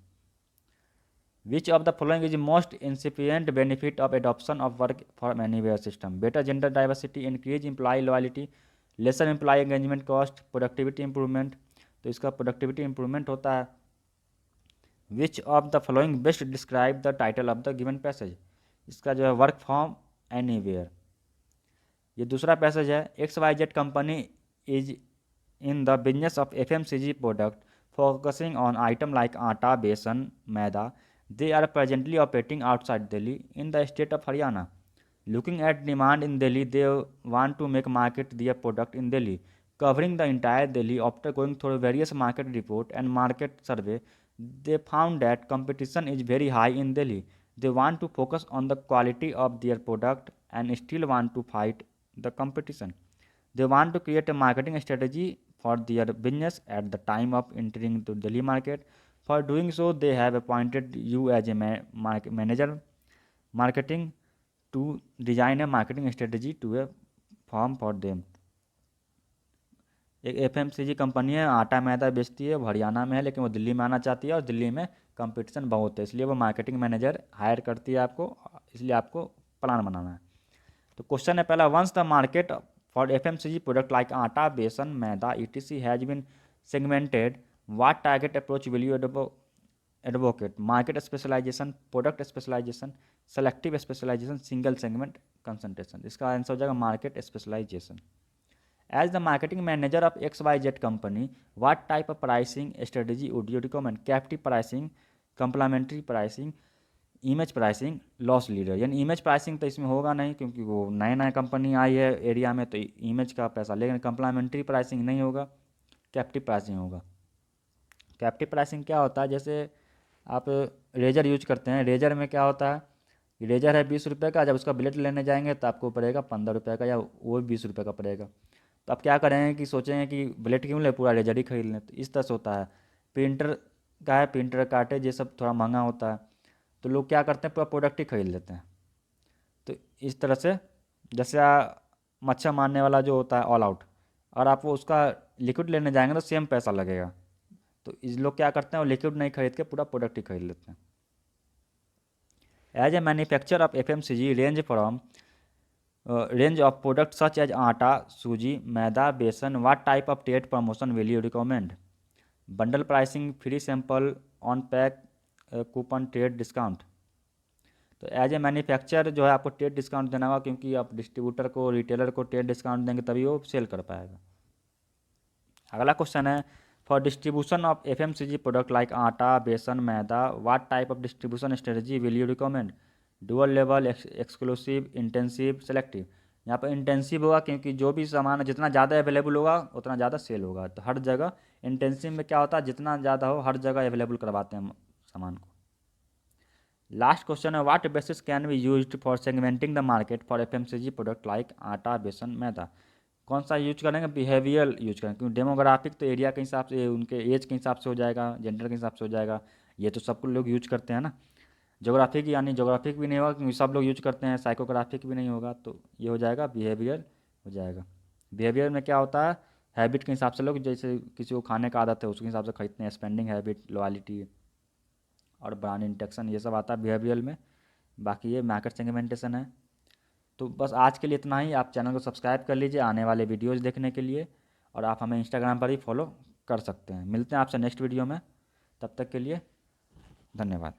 Which of the following is most incipient benefit of adoption of work for anywhere system, better gender diversity, increase employ loyalty, lesser employ engagement cost, productivity improvement. तो इसका प्रोडक्टिविटी इंप्रूवमेंट होता है। Which of the following best describe the title of the given passage, इसका जो है work from anywhere. ये दूसरा passage है, XYZ company is in the business of FMCG product focusing on item like atta, besan, maida. They are presently operating outside Delhi in the state of Haryana. Looking at demand in Delhi, they want to make market their product in Delhi, covering the entire Delhi. After going through various market report and market survey, they found that competition is very high in Delhi. They want to focus on the quality of their product and still want to fight the competition. They want to create a marketing strategy for their business at the time of entering to Delhi market. For doing so, they have appointed you as a manager marketing to design a marketing strategy to a firm for them. एक FMCG company है, आटा मैदा बेचती है, वो हरियाणा में है, लेकिन वो दिल्ली में आना चाहती है और दिल्ली में कंपटीशन बहुत है, इसलिए वो मार्केटिंग मैनेजर हायर करती है आपको, इसलिए आपको प्लान बनाना है। तो क्वेश्चन है पहला, once the market for FMCG product like atta, besan, maida etc has been segmented, what target approach will you advocate, market specialization, product specialization, selective specialization, single segment concentration. इसका आंसर हो जाएगा market specialization. As the marketing manager of XYZ company, what type of pricing strategy would you recommend, captive pricing, complementary pricing, image pricing, loss leader. यानी image pricing तो इसमें होगा नहीं, क्योंकि वो नए नए कंपनी आई है एरिया में, तो इमेज का पैसा, लेकिन कंप्लीमेंट्री प्राइसिंग नहीं होगा, कैप्टिव प्राइसिंग होगा। कैप्टिव प्राइसिंग क्या होता है, जैसे आप रेजर यूज करते हैं, रेजर में क्या होता है, रेजर है 20 रुपये का, जब उसका ब्लेड लेने जाएंगे तो आपको पड़ेगा 15 रुपये का, या वो 20 रुपये का पड़ेगा। तो आप क्या करेंगे कि सोचेंगे कि ब्लेड क्यों ले, पूरा रेजर ही खरीद लें। तो इस तरह से होता है। प्रिंटर का है, प्रिंटर कार्टेज ये सब थोड़ा महंगा होता है, तो लोग क्या करते हैं, पूरा प्रोडक्ट ही खरीद लेते हैं। तो इस तरह से जैसे मच्छर मारने वाला जो होता है ऑल आउट, और आप वो उसका लिक्विड लेने जाएंगे तो सेम पैसा लगेगा, तो इस लोग क्या करते हैं, वो लिक्विड नहीं खरीद के पूरा प्रोडक्ट ही खरीद लेते हैं। As a manufacture of FMCG range of product such as atta, suji, maida, besan, what type of trade promotion will you recommend, bundle pricing, free sample, on pack, coupon, trade discount. तो एज ए मैन्युफैक्चर जो है आपको trade discount देना होगा, क्योंकि आप distributor को, retailer को ट्रेड डिस्काउंट देंगे तभी वो सेल कर पाएगा। अगला क्वेश्चन है, for distribution of FMCG product like atta, besan, maida, what type of distribution strategy will you recommend, dual level, exclusive, intensive, selective. यहाँ पर इंटेंसिव होगा, क्योंकि जो भी सामान है जितना ज़्यादा अवेलेबल होगा उतना ज़्यादा सेल होगा, तो हर जगह इंटेंसिव में क्या होता है, जितना ज़्यादा हो हर जगह अवेलेबल करवाते हैं सामान को। लास्ट क्वेश्चन है, what basis can be used for segmenting the market for FMCG product like atta, besan, मैदा। कौन सा यूज करेंगे, बिहेवियर यूज करेंगे, क्योंकि डेमोग्राफिक तो एरिया के हिसाब से, उनके एज के हिसाब से हो जाएगा, जेंडर के हिसाब से हो जाएगा, ये तो सब लोग यूज करते हैं ना। जोग्राफिक यानी जोग्राफिक भी नहीं होगा, क्योंकि सब लोग यूज करते हैं, साइकोग्राफिक भी नहीं होगा, तो ये हो जाएगा बिहेवियर हो जाएगा। बिहेवियर में क्या होता है, हैबिट के हिसाब से लोग, जैसे किसी को खाने का आदत है उसके हिसाब से खरीदते हैं, स्पेंडिंग हैबिट, लॉयल्टी और ब्रांड इंटेक्शन, ये सब आता है बिहेवियर में। बाकी ये मार्केट सेगमेंटेशन है। तो बस आज के लिए इतना ही। आप चैनल को सब्सक्राइब कर लीजिए आने वाले वीडियोज़ देखने के लिए, और आप हमें इंस्टाग्राम पर ही फॉलो कर सकते हैं। मिलते हैं आपसे नेक्स्ट वीडियो में, तब तक के लिए धन्यवाद।